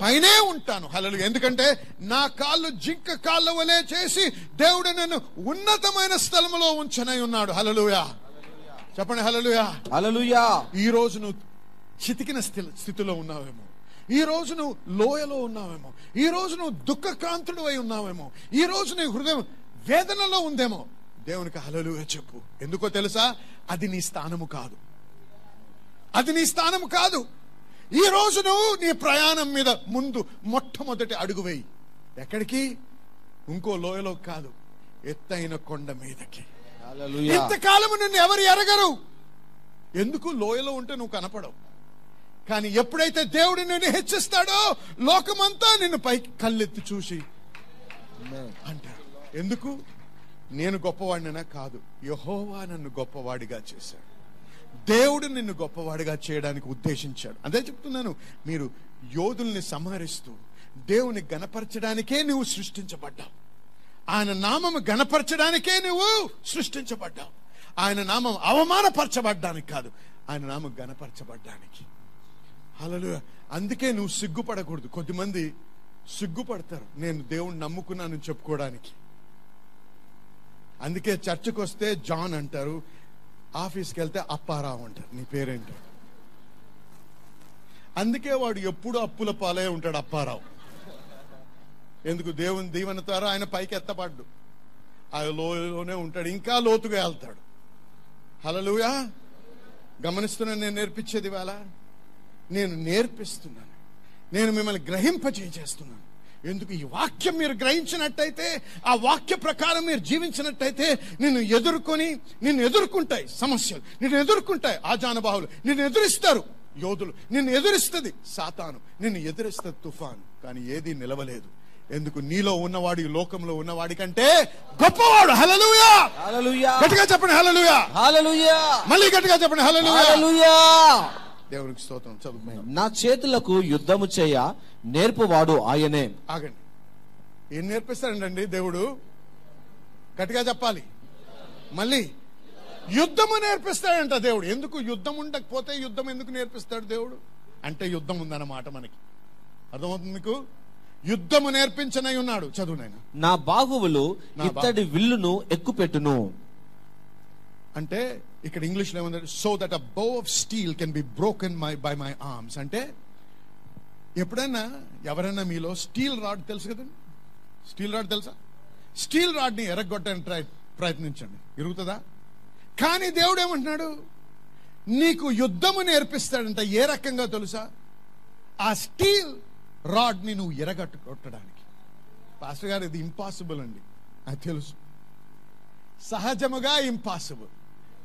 పైనే ఉంటాను. హల్లెలూయా. ఎందుకంటే నా కాళ్ళు జింక కాళ్ళ వలె చేసి దేవుడు నన్ను ఉన్నతమైన స్థలములో ఉంచనై ఉన్నాడు. హల్లెలూయా. చెప్పండి హల్లెలూయా, హల్లెలూయా. ఈ రోజు నువ్వు చితికిన స్థితిలో ఉన్నావేమో, ఈ రోజు నువ్వు లోయలో ఉన్నావేమో, ఈ రోజు నువ్వు దుఃఖక్రాంతుడు అయి ఉన్నావేమో, ఈ రోజు నీ హృదయం వేదనలో ఉందేమో. దేవునికి హల్లెలూయా చెప్పు. ఎందుకో తెలుసా? అది నీ స్థానము కాదు. అది నీ స్థానము కాదు. ఈ రోజు నువ్వు నీ ప్రయాణం మీద ముందు మొట్టమొదటి అడుగు వేయి. ఎక్కడికి? ఇంకో లోయలో కాదు, ఎత్తైన కొండ మీదకి. హల్లెలూయా. ఇంతకాలము నిన్ను ఎవరు ఎరగరు. ఎందుకు? లోయలో ఉంటే నువ్వు కనపడవు. కానీ ఎప్పుడైతే దేవుడు నిన్ను హెచ్చిస్తాడో లోకమంతా నిన్ను పైకి కళ్ళెత్తి చూసి అంటారు. ఎందుకు? నేను గొప్పవాడినా కాదు, యెహోవా నన్ను గొప్పవాడిగా చేశాడు. దేవుడు నిన్ను గొప్పవాడిగా చేయడానికి ఉద్దేశించాడు. అదే చెప్తున్నాను. మీరు యోధుల్ని సంహరిస్తూ దేవుని గణపరచడానికే నువ్వు సృష్టించబడ్డావు. ఆయన నామము గణపరచడానికే నువ్వు సృష్టించబడ్డావు. ఆయన నామం అవమానపరచబడ్డానికి కాదు, ఆయన నామం గణపరచబడ్డానికి. హల్లెలూయా. అందుకే నువ్వు సిగ్గుపడకూడదు. కొద్దిమంది సిగ్గుపడతారు నేను దేవుణ్ణి నమ్ముకున్నాను చెప్పుకోవడానికి. అందుకే చర్చకు వస్తే జాన్ అంటారు, ఆఫీస్కి వెళ్తే అప్పారావు అంటారు. నీ పేరేంటి? అందుకే వాడు ఎప్పుడు అప్పుల పాలే ఉంటాడు అప్పారావు. ఎందుకు? దేవుని దీవెన ద్వారా ఆయన పైకి ఎత్తపడ్డు, ఆ లోయలోనే ఉంటాడు, ఇంకా లోతుగా వెళ్తాడు. హల్లెలూయా. గమనిస్తున్నాను. నేను నేర్పించేది వేళ నేను నేర్పిస్తున్నాను. నేను మిమ్మల్ని గ్రహింపజేస్తున్నాను. ఎందుకు? ఈ వాక్యం మీరు గ్రహించినట్టయితే, ఆ వాక్య ప్రకారం మీరు జీవించినట్టయితే నిన్ను ఎదుర్కొంటాయి సమస్యలు, నిన్ను ఎదుర్కొంటాయి ఆజానుబాహులు, నిన్ను ఎదురిస్తారు యోధులు, నిన్ను ఎదురిస్తుంది సాతాను, నిన్ను ఎదురిస్తుంది తుఫాను. కానీ ఏది నిలవలేదు. ఎందుకు? నీలో ఉన్నవాడు ఈ లోకంలో ఉన్నవాడి కంటే గొప్పవాడు. హల్లెలూయా, హల్లెలూయా. గట్టిగా చెప్పండి హల్లెలూయా, హల్లెలూయా. మళ్ళీ గట్టిగా చెప్పండి హల్లెలూయా, హల్లెలూయా. దేవునికి స్తోత్రం. చదువు. నా చేతులకు యుద్ధము చేయ నేర్పువాడు ఆయనే. ఆగండి. ఏం నేర్పిస్తాడండి దేవుడు? గట్టిగా చెప్పాలి. మళ్ళీ యుద్ధము నేర్పిస్తాడంట దేవుడు. ఎందుకు? యుద్ధం ఉండకపోతే యుద్ధం ఎందుకు నేర్పిస్తాడు దేవుడు? అంటే యుద్ధం ఉందన్నమాట. మనకి అర్థమవుతుంది మీకు? యుద్ధము నేర్పించనై ఉన్నాడు. చదువు నాయన. నా బాహువులు ఇత్తడి విల్లును ఎక్కుపెట్టును. అంటే ఇక్కడ ఇంగ్లీష్ లో ఏమంటారు? So that a bow of steel can be broken by my arms. అంటే ఎప్పుడైనా ఎవరైనా మీలో స్టీల్ రాడ్ తెలుసు కదండి? స్టీల్ రాడ్ తెలుసా? స్టీల్ రాడ్ ని ఎరగొట్టడానికి ప్రయత్నించండి, ఇరుగుతుందా? కానీ దేవుడు ఏమంటున్నాడు? నీకు యుద్ధము నేర్పిస్తాడంట. ఏ రకంగా తెలుసా? ఆ స్టీల్ రాడ్ ని నువ్వు కొట్టడానికి. పాస్టర్ గారు, ఇది ఇంపాసిబుల్ అండి, అది తెలుసు, సహజముగా ఇంపాసిబుల్.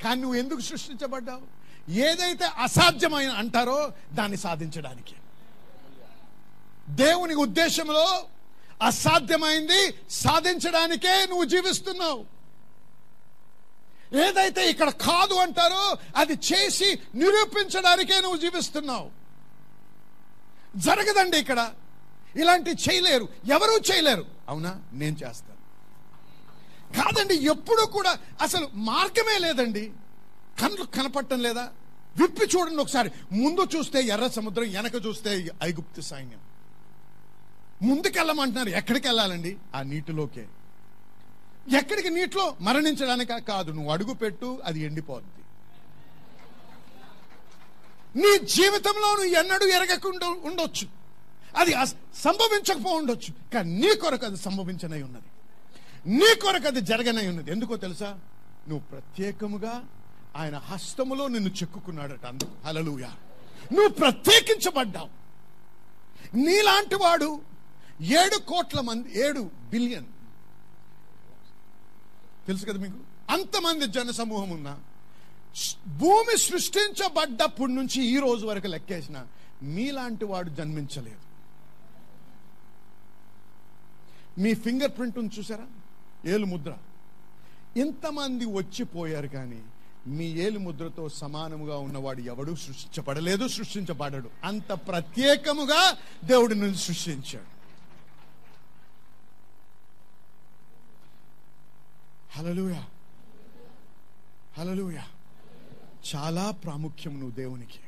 కానీ నువ్వు ఎందుకు సృష్టించబడ్డావు? ఏదైతే అసాధ్యమైన అంటారో దాన్ని సాధించడానికి. దేవుని ఉద్దేశంలో అసాధ్యమైంది సాధించడానికే నువ్వు జీవిస్తున్నావు. ఏదైతే ఇక్కడ కాదు అంటారో అది చేసి నిరూపించడానికే నువ్వు జీవిస్తున్నావు. జరగదండి ఇక్కడ, ఇలాంటి చేయలేరు, ఎవరూ చేయలేరు. అవునా? నేను చేస్తాను. కాదండి, ఎప్పుడు కూడా అసలు మార్గమే లేదండి. కళ్ళు కనపడటం లేదా? విప్పి చూడండి ఒకసారి. ముందు చూస్తే ఎర్ర సముద్రం, వెనక చూస్తే ఐగుప్తు సైన్యం. ముందుకెళ్ళమంటున్నారు, ఎక్కడికి వెళ్ళాలండి? ఆ నీటిలోకే. ఎక్కడికి? నీటిలో మరణించడానిక కాదు. నువ్వు అడుగు పెట్టు, అది ఎండిపోద్ది. నీ జీవితంలో నువ్వు ఎన్నడూ ఎరగకుండా ఉండొచ్చు, అది సంభవించకపో ఉండొచ్చు, కానీ నీ కొరకు అది సంభవించనై ఉన్నది, నీ కొరకు అది జరగనై ఉన్నది. ఎందుకో తెలుసా? నువ్వు ప్రత్యేకముగా ఆయన హస్తములో నిన్ను చెక్కుకున్నాడట. అందుకు హల్లెలూయా. నువ్వు ప్రత్యేకించబడ్డావు. నీలాంటి వాడు 7 కోట్ల మంది, 7 బిలియన్ తెలుసు కదా మీకు, అంతమంది జన సమూహం ఉన్నా భూమి సృష్టించబడ్డప్పటి నుంచి ఈ రోజు వరకు లెక్కేసిన మీలాంటి వాడు జన్మించలేదు. మీ ఫింగర్ ప్రింట్ ఉంది చూసారా, ఏలు ముద్ర. ఇంతమంది వచ్చిపోయారు, కానీ మీ ఏలు ముద్రతో సమానముగా ఉన్నవాడు ఎవడు సృష్టించబడలేదు, సృష్టించబడడు. అంత ప్రత్యేకముగా దేవుడు నిన్ను సృష్టించాడు. హల్లెలూయా, హల్లెలూయా. చాలా ప్రాముఖ్యం. నువ్వు దేవునికి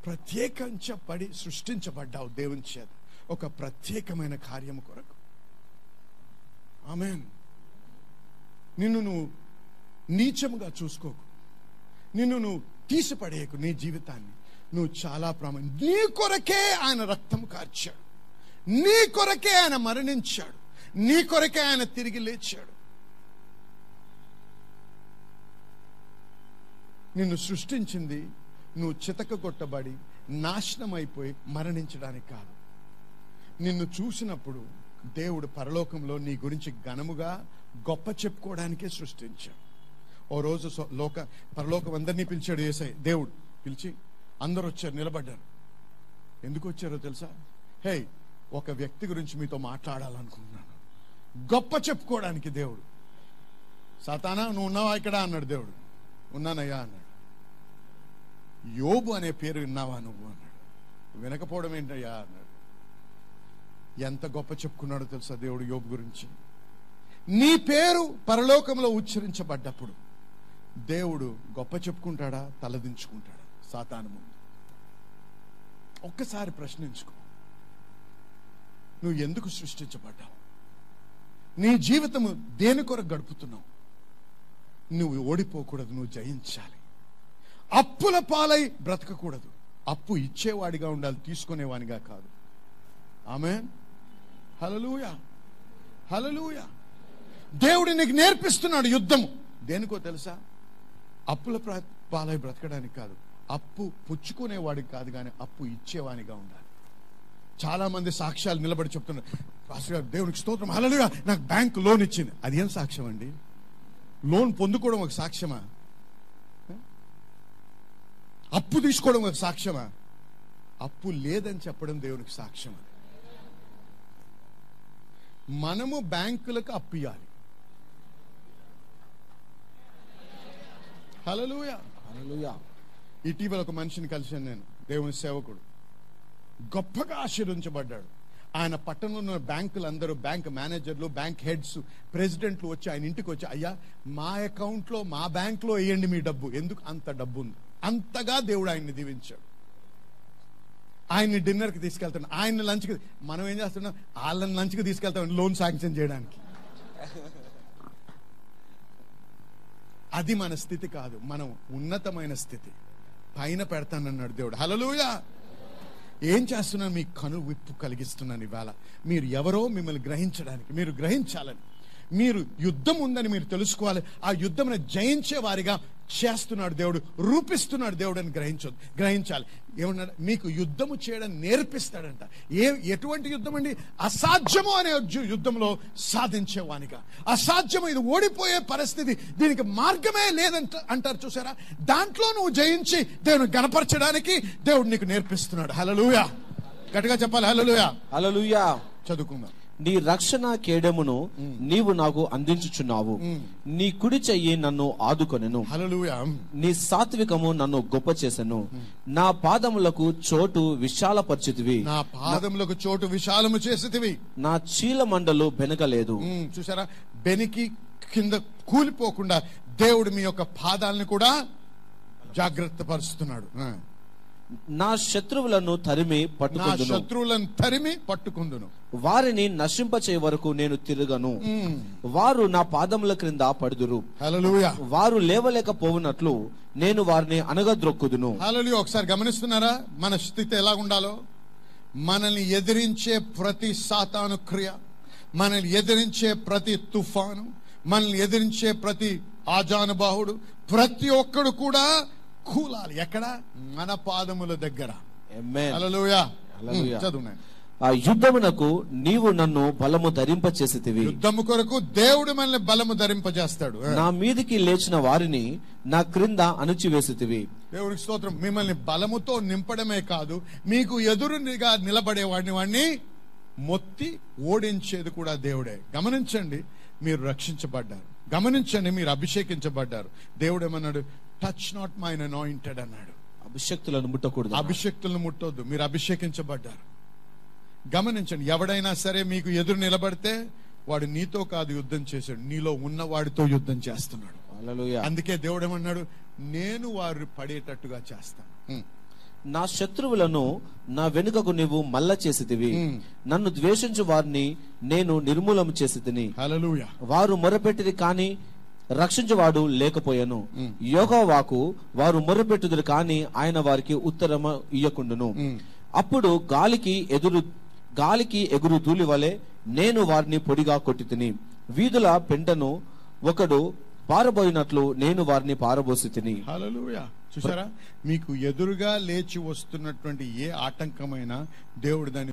ప్రత్యేకించబడి సృష్టించబడ్డావు దేవుని చేత ఒక ప్రత్యేకమైన కార్యము కొరకు. ఆమేన్. నిన్ను నువ్వు నీచముగా చూసుకోకు, నిన్ను నువ్వు తీసిపడేయకు. నీ జీవితాన్ని నువ్వు చాలా నీ కొరకే ఆయన రక్తం కార్చాడు, నీ కొరకే ఆయన మరణించాడు, నీ కొరకే ఆయన తిరిగి లేచాడు. నిన్ను సృష్టించింది నువ్వు చితకగొట్టబడి నాశనం అయిపోయి మరణించడానికి కాదు. నిన్ను చూసినప్పుడు దేవుడు పరలోకంలో నీ గురించి ఘనముగా గొప్ప చెప్పుకోవడానికే సృష్టించాడు. ఓ రోజు పరలోకం అందరినీ పిలిచాడు యేసయ్య. దేవుడు పిలిచి అందరూ వచ్చారు, నిలబడ్డారు. ఎందుకు వచ్చారో తెలుసా? హే, ఒక వ్యక్తి గురించి మీతో మాట్లాడాలనుకుంటున్నాను. గొప్ప చెప్పుకోవడానికి దేవుడు. సాతానా, నువ్వు ఉన్నావా ఇక్కడ అన్నాడు దేవుడు. ఉన్నానయ్యా అన్నాడు. యోబు అనే పేరు విన్నావా నువ్వు అన్నాడు. వినకపోవడం ఏంటయ్యా అన్నాడు. ఎంత గొప్ప చెప్పుకున్నాడో తెలుసా దేవుడు యోబు గురించి. నీ పేరు పరలోకంలో ఉచ్చరించబడ్డప్పుడు దేవుడు గొప్ప చెప్పుకుంటాడా, తలదించుకుంటాడా సాతాను ముందు? ఒక్కసారి ప్రశ్నించుకో. నువ్వు ఎందుకు సృష్టించబడ్డావు? నీ జీవితము దేని కొరకు గడుపుతున్నావు? నువ్వు ఓడిపోకూడదు, నువ్వు జయించాలి. అప్పుల పాలై బ్రతకకూడదు. అప్పు ఇచ్చేవాడిగా ఉండాలి, తీసుకునేవాడిగా కాదు. ఆమేన్. హల్లెలూయా, హల్లెలూయా. దేవుడు నీకు నేర్పిస్తున్నాడు యుద్ధము. దేనికో తెలుసా? అప్పుల పాలై బ్రతకడానికి కాదు, అప్పు పుచ్చుకునేవాడికి కాదు, కానీ అప్పు ఇచ్చేవాడిగా ఉండాలి. చాలా మంది సాక్ష్యాలు నిలబడి చెప్తున్నారు, పాస్టర్ గారు దేవునికి స్తోత్రం, హల్లెలూయా, నాకు బ్యాంకు లోన్ ఇచ్చింది. అది ఏం సాక్ష్యం అండి? లోన్ పొందుకోవడం ఒక సాక్ష్యమా? అప్పు తీసుకోవడం ఒక సాక్ష్యమా? అప్పు లేదని చెప్పడం దేవునికి సాక్ష్యం. మనము బ్యాంకులకు అప్పు ఇవ్వాలి. హల్లెలూయా, హల్లెలూయా. ఇటీవల ఒక మనిషిని కలిశాను నేను, దేవుని సేవకుడు, గొప్పగా ఆశీర్వదించబడ్డాడు. ఆయన పట్టణంలో ఉన్న బ్యాంకులు అందరూ, బ్యాంక్ మేనేజర్లు, బ్యాంక్ హెడ్స్, ప్రెసిడెంట్లు వచ్చి ఆయన ఇంటికి వచ్చి, అయ్యా మా అకౌంట్లో, మా బ్యాంక్లో వేయండి మీ డబ్బు. ఎందుకు? అంత డబ్బు ఉంది. అంతగా దేవుడు ఆయన్ని దీవించాడు. ఆయన్ని డిన్నర్కి తీసుకెళ్తాను, ఆయన లంచ్కి. మనం ఏం చేస్తున్నాం? వాళ్ళని లంచ్కి తీసుకెళ్తాం లోన్ శాంక్షన్ చేయడానికి. అది మన స్థితి కాదు. మనం ఉన్నతమైన స్థితి పైన పెడతానన్నాడు దేవుడు. హల్లెలూయా. ఏం చేస్తున్నాను? మీ కను విప్పు కలిగిస్తున్నాను ఇవాళ. మీరు ఎవరో మిమ్మల్ని గ్రహించడానికి, మీరు గ్రహించాలని, మీరు యుద్ధం ఉందని మీరు తెలుసుకోవాలి. ఆ యుద్ధమును జయించే వారిగా చేస్తున్నాడు దేవుడు, రూపిస్తున్నాడు దేవుడు అని గ్రహించాలి. ఏమన్నాడు? మీకు యుద్ధము చేయడం నేర్పిస్తాడంట. ఎటువంటి యుద్ధం అండి? అసాధ్యము అనే యుద్ధంలో సాధించేవానిగా. అసాధ్యము, ఇది ఓడిపోయే పరిస్థితి, దీనికి మార్గమే లేదంట అంటారు చూసారా? దాంట్లో నువ్వు జయించి దేవుని గణపరచడానికి దేవుడు నీకు నేర్పిస్తున్నాడు. హల్లెలూయా! గట్టిగా చెప్పాలి హల్లెలూయా! హల్లెలూయా! చదువుకుందాం. నీ రక్షణ కేడమును నీవు నాకు అందించుచున్నావు. నీ కుడి చెయ్యి నన్ను ఆదుకొనెను. హల్లెలూయా! నీ సాత్వికము నన్ను గొప్ప చేసెను. నా పాదములకు చోటు విశాలపరచితివి. నా పాదములకు చోటు విశాలము చేసితివి. నా చీల మండలు బెనకలేదు. చూసారా? బెనికి కింద కూలిపోకుండా దేవుడు మీ యొక్క పాదాలను కూడా జాగ్రత్త పరుస్తున్నాడు. నా శత్రువులను తరిమి పట్టుకుందును. వారిని నశింపచే వరకు నేను తిరగను. వారు నా పాదముల క్రింద పడుదురు. హల్లెలూయా! వారు లేవలేకపోవునట్లు నేను వారిని అనగద్రొక్కుదును. హల్లెలూయా! ఒకసారి గమనిస్తున్నారా మన స్థితి ఎలా ఉండాలో? మనల్ని ఎదిరించే ప్రతి సాతాను క్రియ, మనల్ని ఎదిరించే ప్రతి తుఫాను, మనల్ని ఎదిరించే ప్రతి ఆజానుబాహుడు, ప్రతి ఒక్కడు కూడా కూలాలి. ఎక్కడ? మన పాదముల దగ్గర. హల్లెలూయా! చదువు. ఆ యుద్ధమునకు నీవు నన్ను బలము ధరింపచేసితివి. యుద్ధము కొరకు దేవుడు మనల్ని బలము ధరింపజేస్తాడు. నా మీదికి లేచిన వారిని నా క్రింద అణుచివేసితివి. దేవునికి స్తోత్రం. మిమ్మల్ని బలముతో నింపడమే కాదు, మీకు ఎదురుగా నిలబడే వాడిని మొత్తి ఓడించేది కూడా దేవుడే. గమనించండి, మీరు రక్షించబడ్డారు. గమనించండి, మీరు అభిషేకించబడ్డారు. దేవుడు ఏమన్నాడు? టచ్ నాట్ మైన్ అనాయింటెడ్ అన్నాడు. అభిషక్తులను ముట్టకూడదు. అభిషక్తులను ముట్టొద్దు. మీరు అభిషేకించబడ్డారు. గమనించండి, ఎవడైనా సరే మీకు ఎదురు నిలబడితే వాడు నీతో కాదు యుద్ధం చేశాడు, నీలో ఉన్న వాడితో యుద్ధం చేస్తున్నాడు. అందుకే దేవుడు ఏమన్నాడు? నేను వారు పడేటట్టుగా చేస్తాను. నా శత్రువులను నా వెనుకకు నీవు మల్ల చేసితివి. నన్ను ద్వేషించు వారిని నేను నిర్మూలన చేసితిని. హల్లెలూయా! వారు మొరపెట్టిది కాని రక్షించువాడు లేకపోయాను. యెహోవాకు వారు మొరపెట్టుదురు కాని ఆయన వారికి ఉత్తరము ఇయ్యకుండును. అప్పుడు గాలికి ఎగురు ధూళి వలె నేను వారిని పొడిగా కొట్టితిని. వీధుల పెంటను ఒకడు పారబోయినట్లు నేను వారిని పారబోసి తిని. హల్లెలూయా! చూసారా? మీకు ఎదురుగా లేచి వస్తున్నటువంటి ఏ ఆటంకమైనా దేవుడు దాన్ని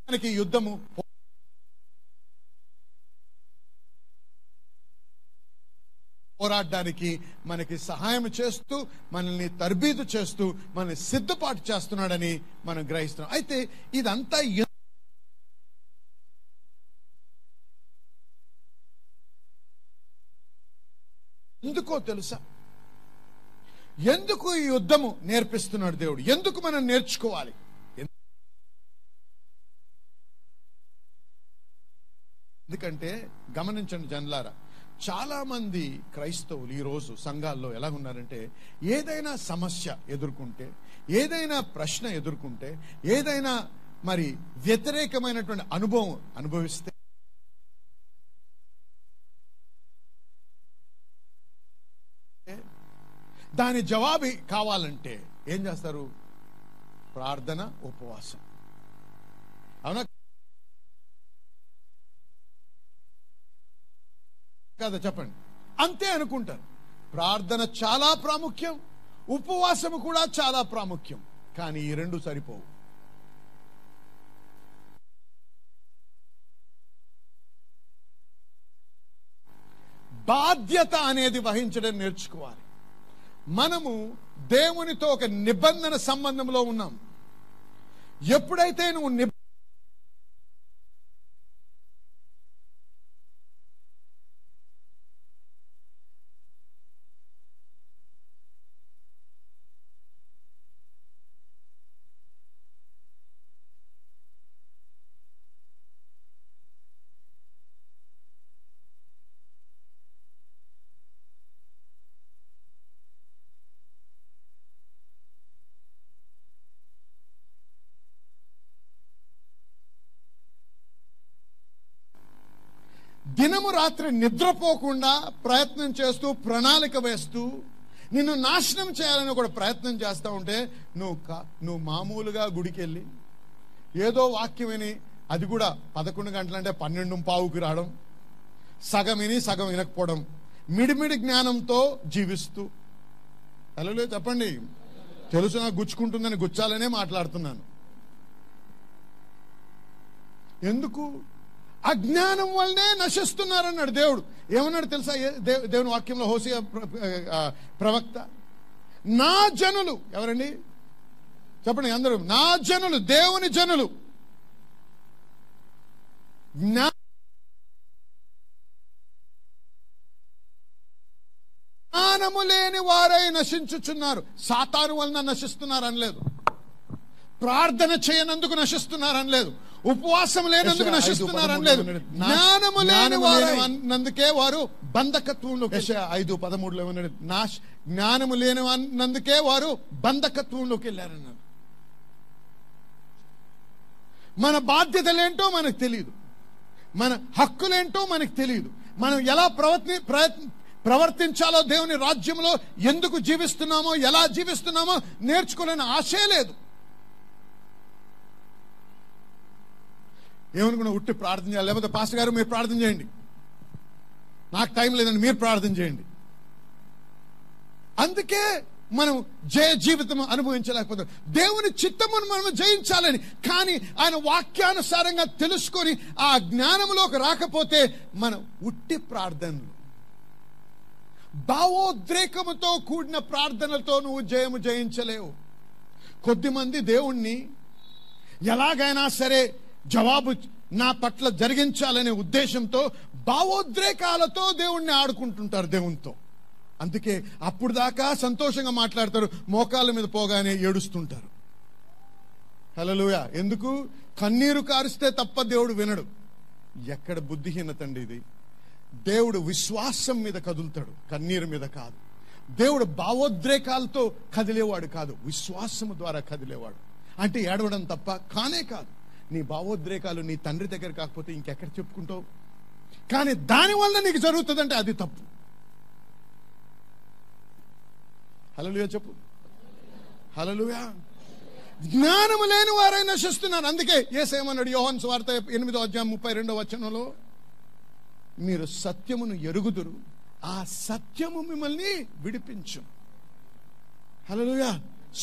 మనకి యుద్ధము పోరాడడానికి మనకి సహాయం చేస్తూ, మనల్ని తర్బీదు చేస్తూ, మనల్ని సిద్ధపాటు చేస్తున్నాడని మనం గ్రహిస్తున్నాం. అయితే ఇదంతా ఎందుకో తెలుసా? ఎందుకు ఈ యుద్ధము నేర్పిస్తున్నాడు దేవుడు? ఎందుకు మనం నేర్చుకోవాలి? ఎందుకంటే గమనించండి జనులారా, చాలా మంది క్రైస్తవులు ఈరోజు సంఘాల్లో ఎలా ఉన్నారంటే, ఏదైనా సమస్య ఎదుర్కొంటే, ఏదైనా ప్రశ్న ఎదుర్కొంటే, ఏదైనా మరి వ్యతిరేకమైనటువంటి అనుభవం అనుభవిస్తే దాని జవాబు కావాలంటే ఏం చేస్తారు? ప్రార్థన, ఉపవాసం. అవునా కదా? చెప్పండి. అంతే అనుకుంటారు. ప్రార్థన చాలా ప్రాముఖ్యం, ఉపవాసము కూడా చాలా ప్రాముఖ్యం. కానీ ఈ రెండు సరిపోవు. బాధ్యత అనేది వహించడం నేర్చుకోవాలి. మనము దేవునితో ఒక నిబంధన సంబంధంలో ఉన్నాం. ఎప్పుడైతే నువ్వు దినము రాత్రి నిద్రపోకుండా ప్రయత్నం చేస్తూ, ప్రణాళిక వేస్తూ, నిన్ను నాశనం చేయాలని కూడా ప్రయత్నం చేస్తూ ఉంటే, నువ్వు మామూలుగా గుడికి వెళ్ళి ఏదో వాక్యం విని, అది కూడా 11 గంటలంటే 12:15కి రావడం, సగం విని సగం వినకపోవడం, మిడిమిడి జ్ఞానంతో జీవిస్తూ. హలో చెప్పండి. తెలుసు నాకు గుచ్చుకుంటుందని గుచ్చాలనే మాట్లాడుతున్నాను. ఎందుకు? అజ్ఞానం వల్లనే నశిస్తున్నారన్నాడు దేవుడు. ఏమన్నాడు తెలుసా దేవుని వాక్యంలో? హోషేయ ప్రవక్త, నా జనులు ఎవరండి చెప్పండి అందరూ? నా జనులు, దేవుని జనులు జ్ఞానము లేని వారై నశించుచున్నారు. సాతాను వలన నశిస్తున్నారు అనలేదు, ప్రార్థన చేయనందుకు నశిస్తున్నారు అనలేదు, ఉపవాసం లేనందుకు నశిస్తున్నారు అనలేదు. జ్ఞానము లేని వారు అన్నందుకే వారు బంధకత్వంలో. 5:13 ఏమన్నాడు? జ్ఞానము లేనందుకే వారు బంధకత్వంలోకి వెళ్ళారన్నారు. మన బాధ్యతలేంటో మనకు తెలియదు, మన హక్కులేంటో మనకు తెలియదు, మనం ఎలా ప్రవర్తించాలో, దేవుని రాజ్యంలో ఎందుకు జీవిస్తున్నామో, ఎలా జీవిస్తున్నామో నేర్చుకోలేని ఆశే లేదు. ఏమనుకున్నా? ఉట్టి ప్రార్థన చేయాలి, లేకపోతే పాస్టర్ గారు మీరు ప్రార్థన చేయండి, నాకు టైం లేదండి మీరు ప్రార్థన చేయండి. అందుకే మనం జయ జీవితం అనుభవించలేకపోతాం. దేవుని చిత్తమును మనం జయించాలని, కానీ ఆయన వాక్యానుసారంగా తెలుసుకొని ఆ జ్ఞానంలోకి రాకపోతే మనం ఉట్టి ప్రార్థనలు, భావోద్రేకముతో కూడిన ప్రార్థనలతో నువ్వు జయము జయించలేవు. కొద్దిమంది దేవుణ్ణి ఎలాగైనా సరే జవాబు నా పట్ల జరిగించాలనే ఉద్దేశంతో భావోద్రేకాలతో దేవుణ్ణి ఆడుకుంటుంటారు దేవునితో. అందుకే అప్పుడు దాకా సంతోషంగా మాట్లాడతారు, మోకాళ్ళ మీద పోగానే ఏడుస్తుంటారు. హల్లెలూయా. ఎందుకు? కన్నీరు కారిస్తే తప్ప దేవుడు వినడు. ఎక్కడ బుద్ధిహీనత అండి ఇది! దేవుడు విశ్వాసం మీద కదులుతాడు, కన్నీరు మీద కాదు. దేవుడు భావోద్రేకాలతో కదిలేవాడు కాదు, విశ్వాసము ద్వారా కదిలేవాడు. అంటే ఏడవడం తప్ప కానే కాదు. నీ భావోద్రేకాలు నీ తండ్రి దగ్గర కాకపోతే ఇంకెక్కడ చెప్పుకుంటావు? కానీ దానివల్ల నీకు జరుగుతుందంటే అది తప్పు. హల్లెలూయా చెప్పు. హల్లెలూయా. జ్ఞానము లేని వారై నశిస్తున్నారు. అందుకే యేసేమన్నాడు యోహాను సువార్త 8:32 మీరు సత్యమును ఎరుగుదురు, ఆ సత్యము మిమ్మల్ని విడిపించు. హల్లెలూయా.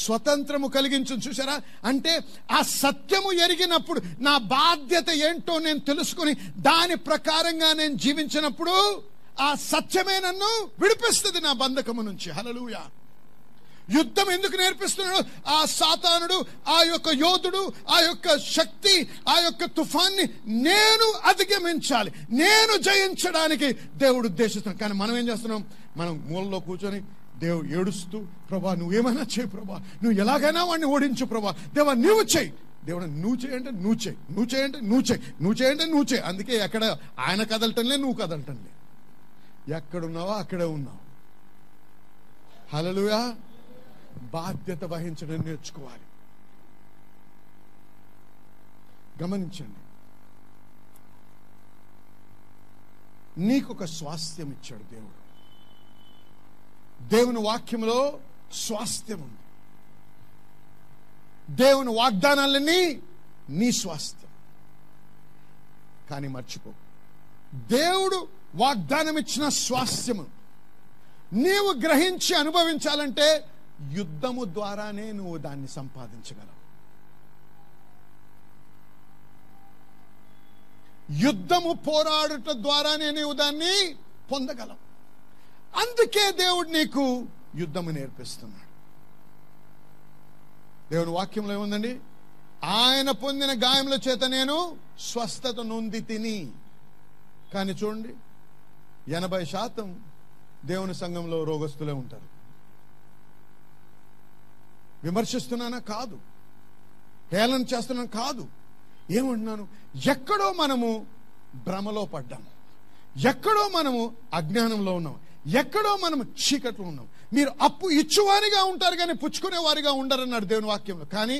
స్వతంత్రము కలిగించు. చూసారా? అంటే ఆ సత్యము ఎరిగినప్పుడు, నా బాధ్యత ఏంటో నేను తెలుసుకుని దాని ప్రకారంగా నేను జీవించినప్పుడు ఆ సత్యమే నన్ను విడిపిస్తుంది నా బంధకము నుంచి. హల్లెలూయా. యుద్ధం ఎందుకు నేర్పిస్తున్నాడు? ఆ సాతానుడు, ఆ యొక్క యోధుడు, ఆ యొక్క శక్తి, ఆ యొక్క తుఫాన్ని నేను అధిగమించాలి, నేను జయించడానికి దేవుడు ఉద్దేశిస్తున్నాడు. కానీ మనం ఏం చేస్తున్నాం? మనం మూలలో కూర్చొని దేవుడు ఏడుస్తూ, ప్రభా నువ్వేమైనా చేయి ప్రభా, నువ్వు ఎలాగైనా వాడిని ఓడించు ప్రభా, దేవా నువ్వు చేయి. దేవుడు నువ్వు చేయంటే నువ్వు చేయి, నువ్వు చేయంటే నువ్వు చేయి, నువ్వు చేయంటే నువ్వు చేయి. అందుకే ఎక్కడ ఆయన కదలటంలే, నువ్వు కదలటంలే. ఎక్కడున్నావో అక్కడే ఉన్నావు. హల్లెలూయా. బాధ్యత వహించడం నేర్చుకోవాలి. గమనించండి, నీకొక స్వాస్థ్యం ఇచ్చాడు దేవుడు. దేవుని వాక్యంలో స్వాస్థ్యం ఉంది. దేవుని వాగ్దానాలన్నీ నీ స్వాస్థ్యం. కానీ మర్చిపో, దేవుడు వాగ్దానం ఇచ్చిన స్వాస్థ్యము నీవు గ్రహించి అనుభవించాలంటే యుద్ధము ద్వారానే నువ్వు దాన్ని సంపాదించగలవు. యుద్ధము పోరాడుట ద్వారానే నీవు దాన్ని పొందగలవు. అందుకే దేవుడు నీకు యుద్ధము నేర్పిస్తున్నాడు. దేవుని వాక్యంలో ఏముందండి? ఆయన పొందిన గాయముల చేత నేను స్వస్థత నొంది తిని. కానీ చూడండి, 80% దేవుని సంఘంలో రోగస్తులే ఉంటారు. విమర్శిస్తున్నానా? కాదు. హేళన చేస్తున్నాను? కాదు. ఏమంటున్నాను? ఎక్కడో మనము భ్రమలో పడ్డాము, ఎక్కడో మనము అజ్ఞానంలో ఉన్నాం, ఎక్కడో మనం చీకట్లో ఉన్నాం. మీరు అప్పు ఇచ్చువారిగా ఉంటారు కానీ పుచ్చుకునే వారిగా ఉండరన్నాడు దేవుని వాక్యంలో. కానీ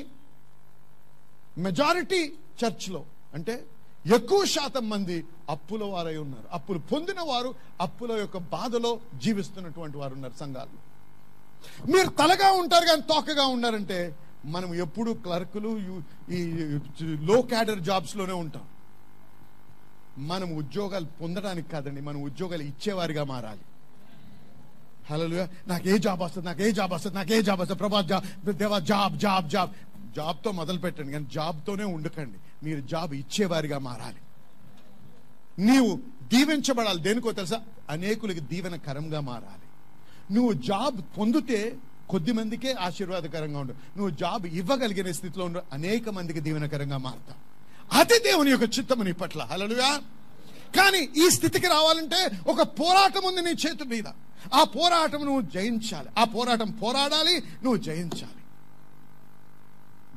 మెజారిటీ చర్చ్లో, అంటే ఎక్కువ శాతం మంది అప్పుల వారై ఉన్నారు. అప్పులు పొందిన వారు అప్పుల యొక్క బాధలో జీవిస్తున్నటువంటి వారు ఉన్నారు సంఘాలు. మీరు తలగా ఉంటారు కానీ తోకగా ఉన్నారంటే మనం ఎప్పుడు క్లర్కులు, ఈ లో క్యాడర్ జాబ్స్ లోనే ఉంటాం. మనం ఉద్యోగాలు పొందడానికి కాదండి, మనం ఉద్యోగాలు ఇచ్చేవారిగా మారాలి. హల్లెలూయా. నాకు ఏ జాబ్ వస్తుంది, నాకు ఏ జాబ్ వస్తుంది, నాకు ఏ జాబ్ వస్తుంది, ప్రభా జాబ్, దేవా జాబ్ జాబ్ జాబ్. జాబ్తో మొదలు పెట్టండి కానీ జాబ్తోనే ఉండకండి. మీరు జాబ్ ఇచ్చేవారిగా మారాలి. నీవు దీవించబడాలి. దేనికో తెలుసా? అనేకులకి దీవెనకరంగా మారాలి. నువ్వు జాబ్ పొందితే కొద్ది మందికే ఆశీర్వాదకరంగా ఉండు. నువ్వు జాబ్ ఇవ్వగలిగిన స్థితిలో ఉండు, అనేక మందికి దీవెనకరంగా మారుతావు. అది దేవుని యొక్క చిత్తము నీ పట్ల. హల్లెలూయా. కానీ ఈ స్థితికి రావాలంటే ఒక పోరాటం ఉంది నీ చేతి మీద. ఆ పోరాటం నువ్వు జయించాలి. ఆ పోరాటం పోరాడాలి, నువ్వు జయించాలి.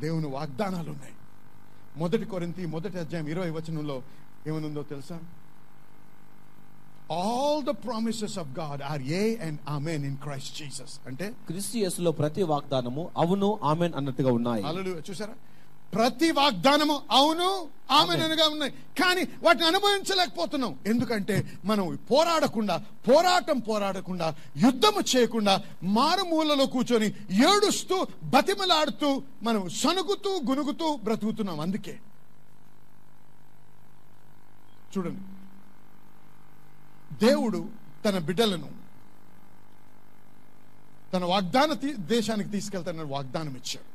దేవుని వాగ్దానాలు ఉన్నాయి. 1 కొరింథీ 1:20 ఏమనుందో తెలుసా? All the promises of God are yea and amen in Christ Jesus. అంటే క్రీస్తు యేసులో ప్రతి వాగ్దానము అవును ఆమెన్ అన్నట్టుగా ఉన్నాయి. హల్లెలూయా. చూసారా? ప్రతి వాగ్దానము అవును ఆమెన్ అనగా ఉన్నాయి. కానీ వాటిని అనుభవించలేకపోతున్నాం. ఎందుకంటే మనం పోరాడకుండా యుద్ధము చేయకుండా మారుమూలలో కూర్చొని ఏడుస్తూ బతిమలాడుతూ మనం సనుగుతూ గునుగుతూ బ్రతుకుతున్నాం. అందుకే చూడండి, దేవుడు తన బిడ్డలను తన వాగ్దాన దేశానికి తీసుకెళ్తానని వాగ్దానం ఇచ్చాడు.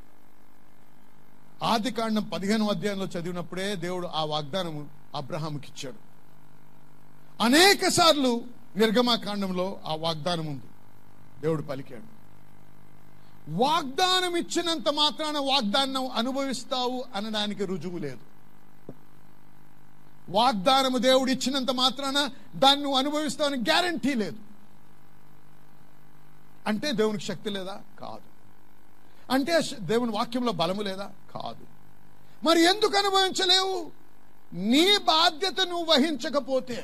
ఆదికాండం 15వ అధ్యాయంలో చదివినప్పుడే దేవుడు ఆ వాగ్దానము అబ్రహాముకి ఇచ్చాడు. అనేక సార్లు నిర్గమకాండంలో ఆ వాగ్దానం ఉంది. దేవుడు పలికాడు. వాగ్దానం ఇచ్చినంత మాత్రాన వాగ్దానం అనుభవిస్తావు అనడానికి రుజువు లేదు. వాగ్దానము దేవుడు ఇచ్చినంత మాత్రాన దాన్ని నువ్వు అనుభవిస్తావని గ్యారంటీ లేదు. అంటే దేవునికి శక్తి లేదా? కాదు. అంటే దేవుని వాక్యంలో బలము లేదా? కాదు. మరి ఎందుకు అనుభవించలేవు? నీ బాధ్యత నువ్వు వహించకపోతే,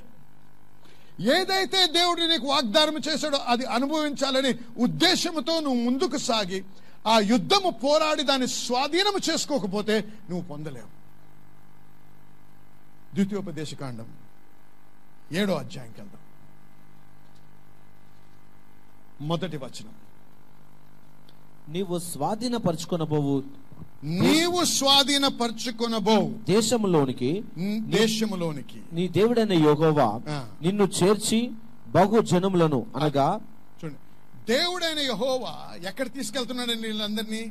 ఏదైతే దేవుడు నీకు వాగ్దానం చేశాడో అది అనుభవించాలని ఉద్దేశంతో నువ్వు ముందుకు సాగి ఆ యుద్ధము పోరాడి దాన్ని స్వాధీనము చేసుకోకపోతే నువ్వు పొందలేవు. ద్వితీయోపదేశకాండం 7వ అధ్యాయంకి వెళ్దాం. 1వ వచనం. నీవు స్వాధీనపరచుకొనబోవు దేశములోనికి నీ దేవుడైన యెహోవా నిన్ను చేర్చి బహు జనములను, అనగా చూడండి, దేవుడైన యెహోవా ఎక్కడ తీసుకెళ్తున్నాడండి వీళ్ళందరినీ?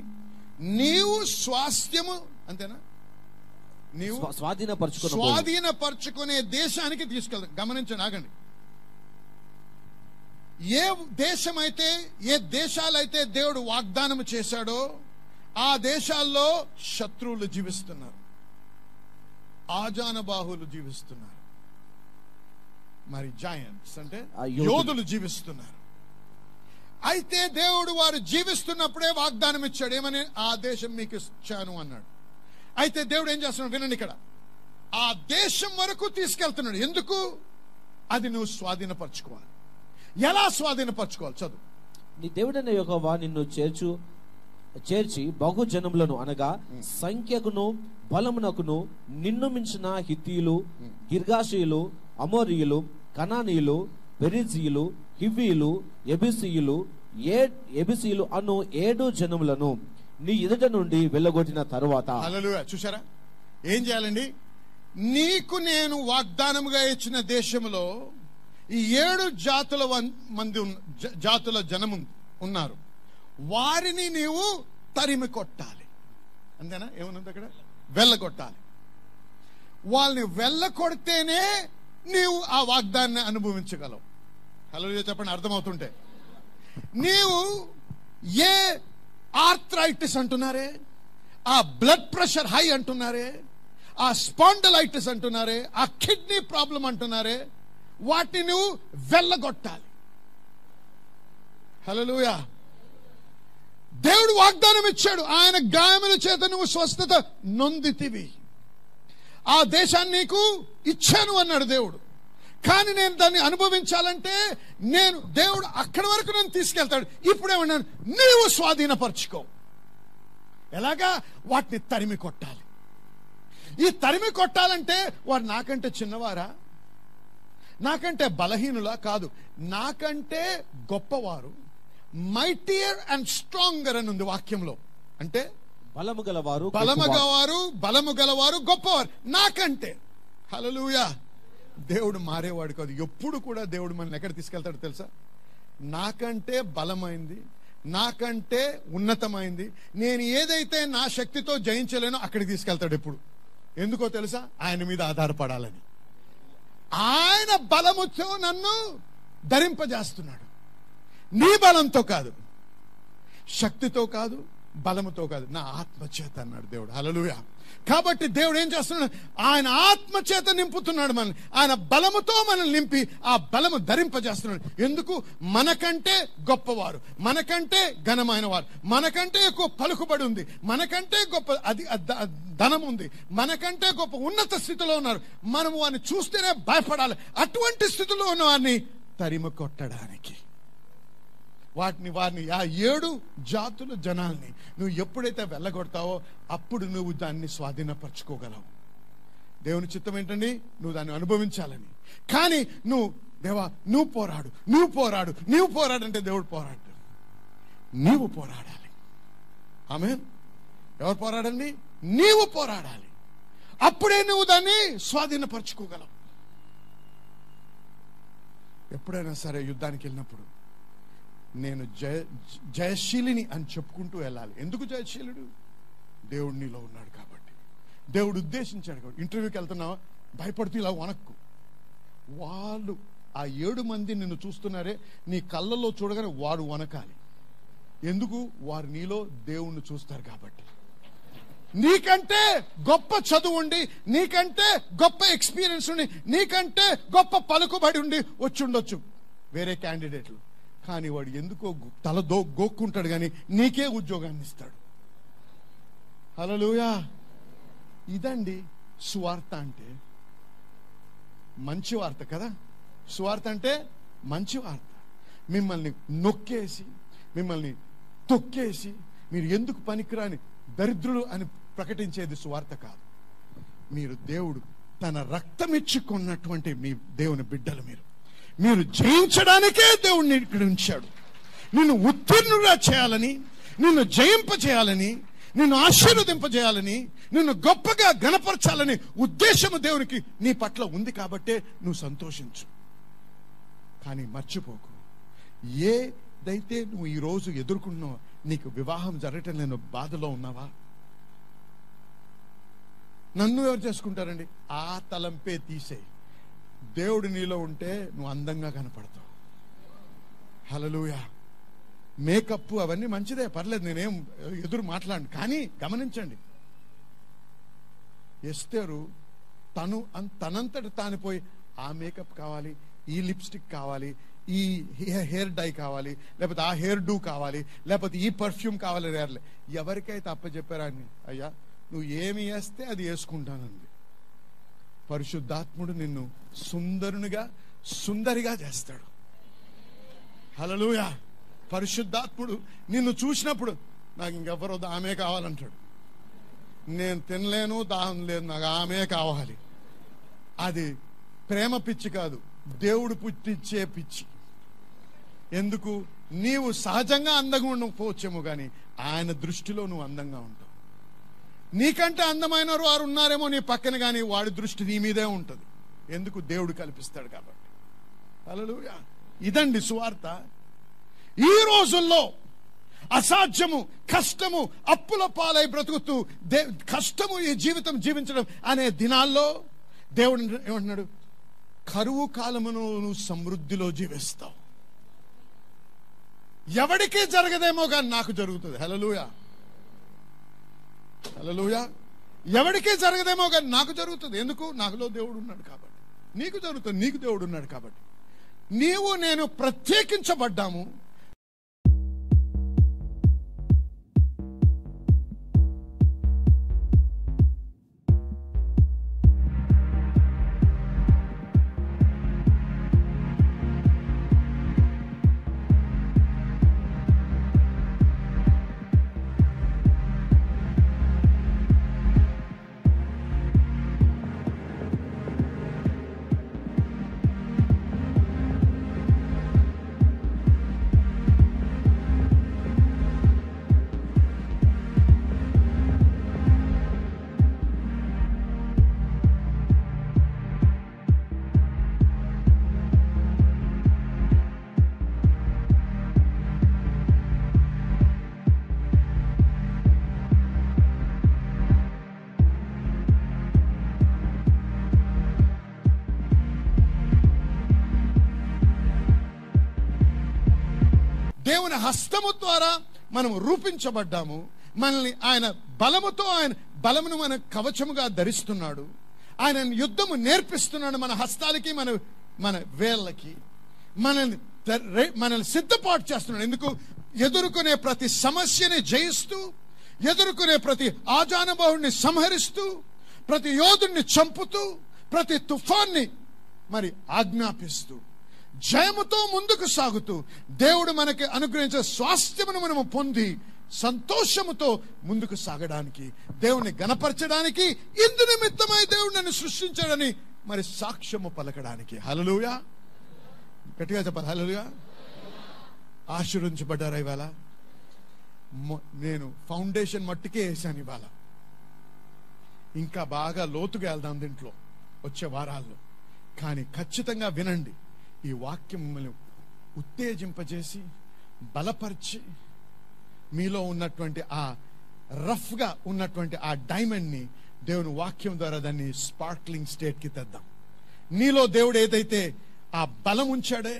నీవు స్వాస్థ్యము, అంతేనా, నీవు స్వాధీనపరచుకునే దేశానికి తీసుకెళ్తాడు. గమనించండి, ఆగండి. ఏ దేశమైతే, ఏ దేశాలైతే దేవుడు వాగ్దానం చేశాడో ఆ దేశాల్లో శత్రువులు జీవిస్తున్నారు, ఆజానబాహులు జీవిస్తున్నారు, మరి జాయింట్స్ అంటే యోధులు జీవిస్తున్నారు. అయితే దేవుడు వారు జీవిస్తున్నప్పుడే వాగ్దానం ఇచ్చాడు. ఏమని? ఆ దేశం మీకు ఇచ్చాను అన్నాడు. అయితే దేవుడు ఏం చేస్తున్నాడు వినండి, ఇక్కడ ఆ దేశం వరకు తీసుకెళ్తున్నాడు. ఎందుకు? అది నువ్వు స్వాధీనపరచుకోవాలి. ఎలా స్వాధీనపరచుకోవాలి? చదువు. నీ దేవుడైన యెహోవా నిన్ను చేర్చి బహు జనములను, అనగా సంఖ్యకును బలమునకును నిన్ను మించిన హిత్తీయులు, గిర్గాషీయులు, అమోరీయులు, కనానీయులు, పెరిజీయులు, హివ్వీయులు, ఎబిసీయులు అను 7 జనములను నీ ఎదుట నుండి వెళ్ళగొట్టిన తరువాత. హల్లెలూయా. చూసారా ఏం చేయాలండి? నీకు నేను వాగ్దానముగా ఇచ్చిన దేశంలో ఈ 7 జాతుల జనము ఉన్నారు. వారిని నీవు తరిమి కొట్టాలి. అంతేనా? ఏమన్నది అక్కడ? వెళ్ళగొట్టాలి. వాళ్ళని వెళ్ళకొడితేనే నీవు ఆ వాగ్దానాన్ని అనుభవించగలవు. హల్లెలూయా చెప్పండి, అర్థమవుతుంటే. నీవు ఏ ఆర్థరైటిస్ అంటున్నారే, ఆ బ్లడ్ ప్రెషర్ హై అంటున్నారే, ఆ స్పాండలైటిస్ అంటున్నారే, ఆ కిడ్నీ ప్రాబ్లం అంటున్నారే, వాటిని నువ్వు వెళ్ళగొట్టాలి. హల్లెలూయా. దేవుడు వాగ్దానం ఇచ్చాడు. ఆయన గాయముల చేత నువ్వు స్వస్థత నొందితివి. ఆ దేశాన్ని నీకు ఇచ్చాను అన్నాడు దేవుడు. కానీ నేను దాన్ని అనుభవించాలంటే దేవుడు అక్కడి వరకు నన్ను తీసుకెళ్తాడు. ఇప్పుడేమన్నాను? నీవు స్వాధీనపరచుకో. ఎలాగా? వాటిని తరిమి కొట్టాలి. ఈ తరిమి కొట్టాలంటే వారు నాకంటే చిన్నవారా, నాకంటే బలహీనులా? కాదు, నాకంటే గొప్పవారు. మైటియర్ అండ్ స్ట్రాంగర్ అని ఉంది వాక్యంలో. అంటే బలము గలవారు, గొప్పవారు నాకంటే. హల్లెలూయా. దేవుడు మారేవాడు కాదు. ఎప్పుడు కూడా దేవుడు మనల్ని ఎక్కడ తీసుకెళ్తాడో తెలుసా? నాకంటే బలమైంది, నాకంటే ఉన్నతమైంది, నేను ఏదైతే నా శక్తితో జయించలేనో అక్కడికి తీసుకెళ్తాడు ఎప్పుడు. ఎందుకో తెలుసా? ఆయన మీద ఆధారపడాలని. ఆయన బలముతో నన్ను ధరింపజేస్తున్నాడు. నీ బలంతో కాదు, శక్తితో కాదు, బలముతో కాదు, నా ఆత్మచేత అన్నాడు దేవుడు. హల్లెలూయా. కాబట్టి దేవుడు ఏం చేస్తున్నాడు? ఆయన ఆత్మచేత నింపుతున్నాడు మనల్ని. ఆయన బలముతో మనల్ని నింపి ఆ బలము ధరింపజేస్తున్నాడు. ఎందుకు? మనకంటే గొప్పవారు, మనకంటే ఘనమైన వారు, మనకంటే ఎక్కువ పలుకుబడి ఉంది, మనకంటే గొప్ప ధనం ఉంది, మనకంటే గొప్ప ఉన్నత స్థితిలో ఉన్నారు. మనం వారిని చూస్తేనే భయపడాలి. అటువంటి స్థితిలో ఉన్న వారిని తరిమి కొట్టడానికి, వారిని ఆ 7 జాతుల జనాల్ని నువ్వు ఎప్పుడైతే వెళ్ళగొడతావో అప్పుడు నువ్వు దాన్ని స్వాధీనపరచుకోగలవు. దేవుని చిత్తం ఏంటండి? నువ్వు దాన్ని అనుభవించాలని. కానీ దేవా నువ్వు పోరాడు అంటే దేవుడు పోరాడు. నీవు పోరాడాలి. ఆమేన్. ఎవరు పోరాడండి? నీవు పోరాడాలి. అప్పుడే నువ్వు దాన్ని స్వాధీనపరచుకోగలవు. ఎప్పుడైనా సరే యుద్ధానికి వెళ్ళినప్పుడు నేను జయశీలిని అని చెప్పుకుంటూ వెళ్ళాలి. ఎందుకు జయశీలుడు? దేవుడు నీలో ఉన్నాడు కాబట్టి, దేవుడు ఉద్దేశించాడు కాబట్టి. ఇంటర్వ్యూకి వెళ్తున్నావా? భయపడుతూ ఇలా వణక్కు. వాళ్ళు ఆ 7 మంది నిన్ను చూస్తున్నారే, నీ కళ్ళల్లో చూడగానే వాడు వణకాలి. ఎందుకు? వారు నీలో దేవుణ్ణి చూస్తారు కాబట్టి. నీకంటే గొప్ప చదువు ఉండి, నీకంటే గొప్ప ఎక్స్పీరియన్స్ ఉండి, నీకంటే గొప్ప పలుకుబడి ఉండి వచ్చి ఉండొచ్చు వేరే క్యాండిడేట్లు. కానీ వాడు ఎందుకో గోక్కుంటాడు కానీ నీకే ఉద్యోగాన్ని ఇస్తాడు. హల్లెలూయా. ఇదండి సువార్త అంటే. మంచి వార్త కదా. సువార్త అంటే మంచి వార్త. మిమ్మల్ని నొక్కేసి, మిమ్మల్ని తొక్కేసి, మీరు ఎందుకు పనికిరాని దరిద్రులు అని ప్రకటించేది సువార్త కాదు. మీరు దేవుడు తన రక్తమిచ్చుకున్నటువంటి మీ దేవుని బిడ్డలు. మీరు జయించడానికే దేవుడిని ఇక్కడ ఉంచాడు. నిన్ను ఉత్తీర్ణుగా చేయాలని, నిన్ను జయింపజేయాలని, నిన్ను ఆశీర్వదింపజేయాలని, నిన్ను గొప్పగా గణపరచాలని ఉద్దేశము దేవునికి నీ పట్ల ఉంది. కాబట్టే నువ్వు సంతోషించు. కానీ మర్చిపోకు, ఏ ఏదైతే నువ్వు ఈరోజు ఎదుర్కొన్నావు, నీకు వివాహం జరగటం లేని బాధలో ఉన్నావా? నన్ను ఎవరు చేసుకుంటారండి? ఆ తలంపే తీసేయి. దేవుడు నీలో ఉంటే నువ్వు అందంగా కనపడతావు. హల్లెలూయా. మేకప్ అవన్నీ మంచిదే, పర్లేదు, నేనేం ఎదురు మాట్లాడను. కానీ గమనించండి, ఎస్తేరు తనంతట తాను పోయి ఆ మేకప్ కావాలి, ఈ లిప్స్టిక్ కావాలి, ఈ హెయిర్ డై కావాలి, లేకపోతే ఆ హెయిర్ డూ కావాలి, లేకపోతే ఈ పర్ఫ్యూమ్ కావాలి. ఎవరికైతే అప్పచెప్పారా అని, అయ్యా నువ్వు ఏమి వేస్తే అది వేసుకుంటానండి. పరిశుద్ధాత్ముడు నిన్ను సుందరిగా చేస్తాడు. హల్లెలూయా. పరిశుద్ధాత్ముడు నిన్ను చూసినప్పుడు నాకు ఇంకెవరో ఆమె కావాలంటాడు. నేను తినలేను, దాహం లేదు, నాకు ఆమె కావాలి. అది ప్రేమ పిచ్చి కాదు, దేవుడు పుట్టించే పిచ్చి. ఎందుకు? నీవు సహజంగా అందంగా ఉండకపోవచ్చేమో కానీ ఆయన దృష్టిలో నువ్వు అందంగా ఉంటావు. నీకంటే అందమైన వారు ఉన్నారేమో నీ పక్కన, కానీ వాడి దృష్టి నీ మీదే ఉంటుంది. ఎందుకు? దేవుడు కల్పిస్తాడు కాబట్టి. హల్లెలూయా. ఇదండి సువార్త. ఈ రోజుల్లో అసాధ్యము, కష్టము, అప్పుల పాలై బ్రతుకుతూ కష్టము ఈ జీవితం జీవించడం అనే దినాల్లో దేవుడు ఏమంటున్నాడు? కరువు కాలమును నువ్వు సమృద్ధిలో జీవిస్తావు. ఎవడికి జరగదేమో కానీ నాకు జరుగుతుంది. హల్లెలూయా. హల్లెలూయా. ఎవడికి జరగదేమో కానీ నాకు జరుగుతుంది. ఎందుకు? నాకులో దేవుడు ఉన్నాడు కాబట్టి. నీకు జరుగుతుంది, నీకు దేవుడు ఉన్నాడు కాబట్టి. నీవు నేను ప్రత్యేకించబడ్డాము. దేవుని హస్తము ద్వారా మనం రూపించబడ్డాము. మనల్ని ఆయన బలముతో, ఆయన బలమును మన కవచముగా ధరిస్తున్నాడు. ఆయన యుద్ధము నేర్పిస్తున్నాడు మన హస్తాలకి, మన వేళ్ళకి. మనల్ని సిద్ధపాటు చేస్తున్నాడు. ఎందుకు? ఎదుర్కొనే ప్రతి సమస్యని జయిస్తూ, ఎదుర్కొనే ప్రతి ఆజానుభావుడిని సంహరిస్తూ, ప్రతి యోధుడిని చంపుతూ, ప్రతి తుఫాన్ని ఆజ్ఞాపిస్తూ, జయముతో ముందుకు సాగుతూ, దేవుడు మనకి అనుగ్రహించే స్వాస్థ్యమును మనము పొంది సంతోషముతో ముందుకు సాగడానికి, దేవుని గణపరచడానికి, ఇందు నిమిత్తమై దేవుడు నన్ను సృష్టించాడని సాక్ష్యము పలకడానికి. హల్లెలూయా. గట్టిగా చెప్పాలి. హల్లెలూయా. ఆశీర్వదించబడ్డారా ఇవాళ? నేను ఫౌండేషన్ మట్టుకే వేసాను ఇవాళ. ఇంకా బాగా లోతుగా వెళ్దాం దీంట్లో వచ్చే వారాల్లో. కానీ ఖచ్చితంగా వినండి, ఈ వాక్యం మిమ్మల్ని ఉత్తేజింపజేసి బలపరిచి, మీలో ఉన్నటువంటి ఆ రఫ్గా ఉన్నటువంటి ఆ డైమండ్ని దేవుని వాక్యం ద్వారా దాన్ని స్పార్క్లింగ్ స్టేట్కి తెద్దాం. నీలో దేవుడు ఏదైతే ఆ బలం ఉంచాడే,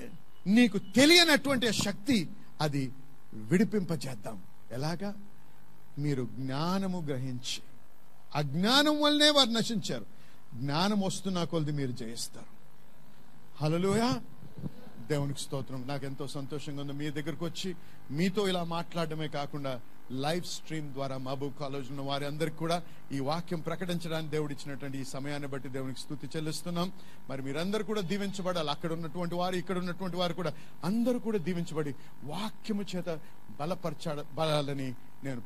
నీకు తెలియనటువంటి శక్తి, అది విడిపింపజేద్దాం. ఎలాగా? మీరు జ్ఞానము గ్రహించి, అజ్ఞానం వల్లనే వారు నశించారు. జ్ఞానం వస్తున్న కొలది మీరు జయిస్తారు. హల్లెలూయా. దేవునికి స్తోత్రం. నాకు ఎంతో సంతోషంగా ఉంది మీ దగ్గరకు వచ్చి మీతో ఇలా మాట్లాడడమే కాకుండా లైవ్ స్ట్రీమ్ ద్వారా మహబూబ్ కాలేజ్ ఉన్న వారి అందరికి కూడా ఈ వాక్యం ప్రకటించడానికి దేవుడు ఇచ్చినటువంటి ఈ సమయాన్ని బట్టి దేవునికి స్తుతి చెల్లిస్తున్నాం. మీరందరూ కూడా దీవించబడాలి. అక్కడ ఉన్నటువంటి వారు, ఇక్కడ ఉన్నటువంటి వారు కూడా అందరూ కూడా దీవించబడి వాక్యము చేత బలపరచాలని నేను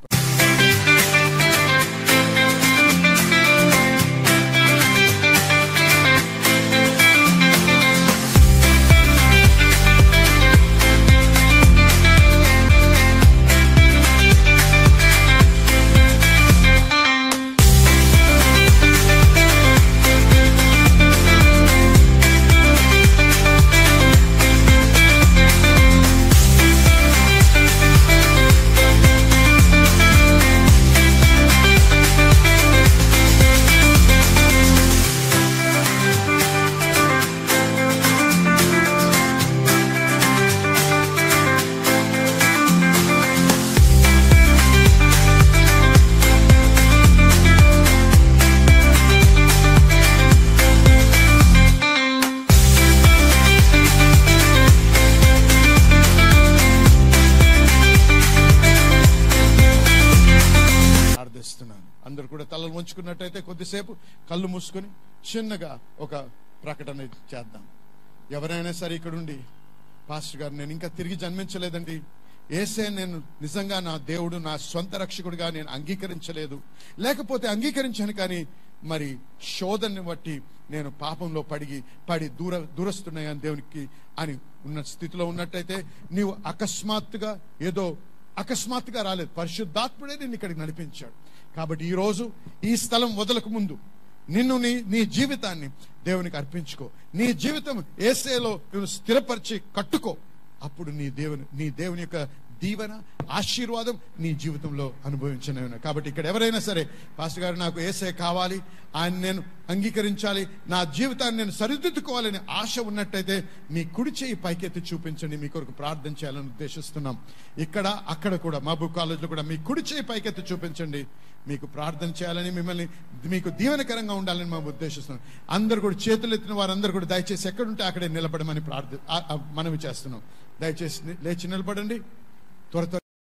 పంచుకున్నట్టయితే కొద్దిసేపు కళ్ళు మూసుకొని చిన్నగా ఒక ప్రకటన చేద్దాం. ఎవరైనా సరే ఇక్కడుండి, పాస్టర్ గారు నేను ఇంకా తిరిగి జన్మించలేదండి, యేసే నేను నిజంగా నా దేవుడు, నా సొంత రక్షకుడిగా నేను అంగీకరించలేదు, లేకపోతే అంగీకరించాను కానీ మరి శోధనని బట్టి నేను పాపంలో పడి దూరస్తున్నాయని దేవునికి అని ఉన్న స్థితిలో ఉన్నట్టయితే, నీవు అకస్మాత్తుగా రాలేదు, పరిశుద్ధాత్ముడే నిన్ను ఇక్కడికి నడిపించాడు. కాబట్టి ఈరోజు ఈ స్థలం వదలకు ముందు నిన్ను నీ జీవితాన్ని దేవునికి అర్పించుకో. నీ జీవితం యేసేలో నువ్వు స్థిరపరిచి కట్టుకో. అప్పుడు నీ దేవుని యొక్క దీవెన, ఆశీర్వాదం నీ జీవితంలో అనుభవించనే. కాబట్టి ఇక్కడ ఎవరైనా సరే, పాస్టర్ గారు నాకు యేసే కావాలి, ఆయన నేను అంగీకరించాలి, నా జీవితాన్ని నేను సరిదిద్దుకోవాలని ఆశ ఉన్నట్టయితే మీ కుడి చేయి పైకెత్తి చూపించండి. మీ కొరకు ప్రార్థన చేయాలని ఉద్దేశిస్తున్నాం. ఇక్కడ అక్కడ కూడా మహబూబ్ కాలేజ్లో కూడా మీ కుడి చేయి పైకెత్తి చూపించండి. మీకు ప్రార్థన చేయాలని, మీకు దీవెనకరంగా ఉండాలని మేము ఉద్దేశిస్తున్నాం. అందరు కూడా చేతులు ఎత్తిన వారందరూ కూడా దయచేసి ఎక్కడుంటే అక్కడే నిలబడమని మనవి చేస్తున్నాం. దయచేసి లేచి నిలబడండి. త్వర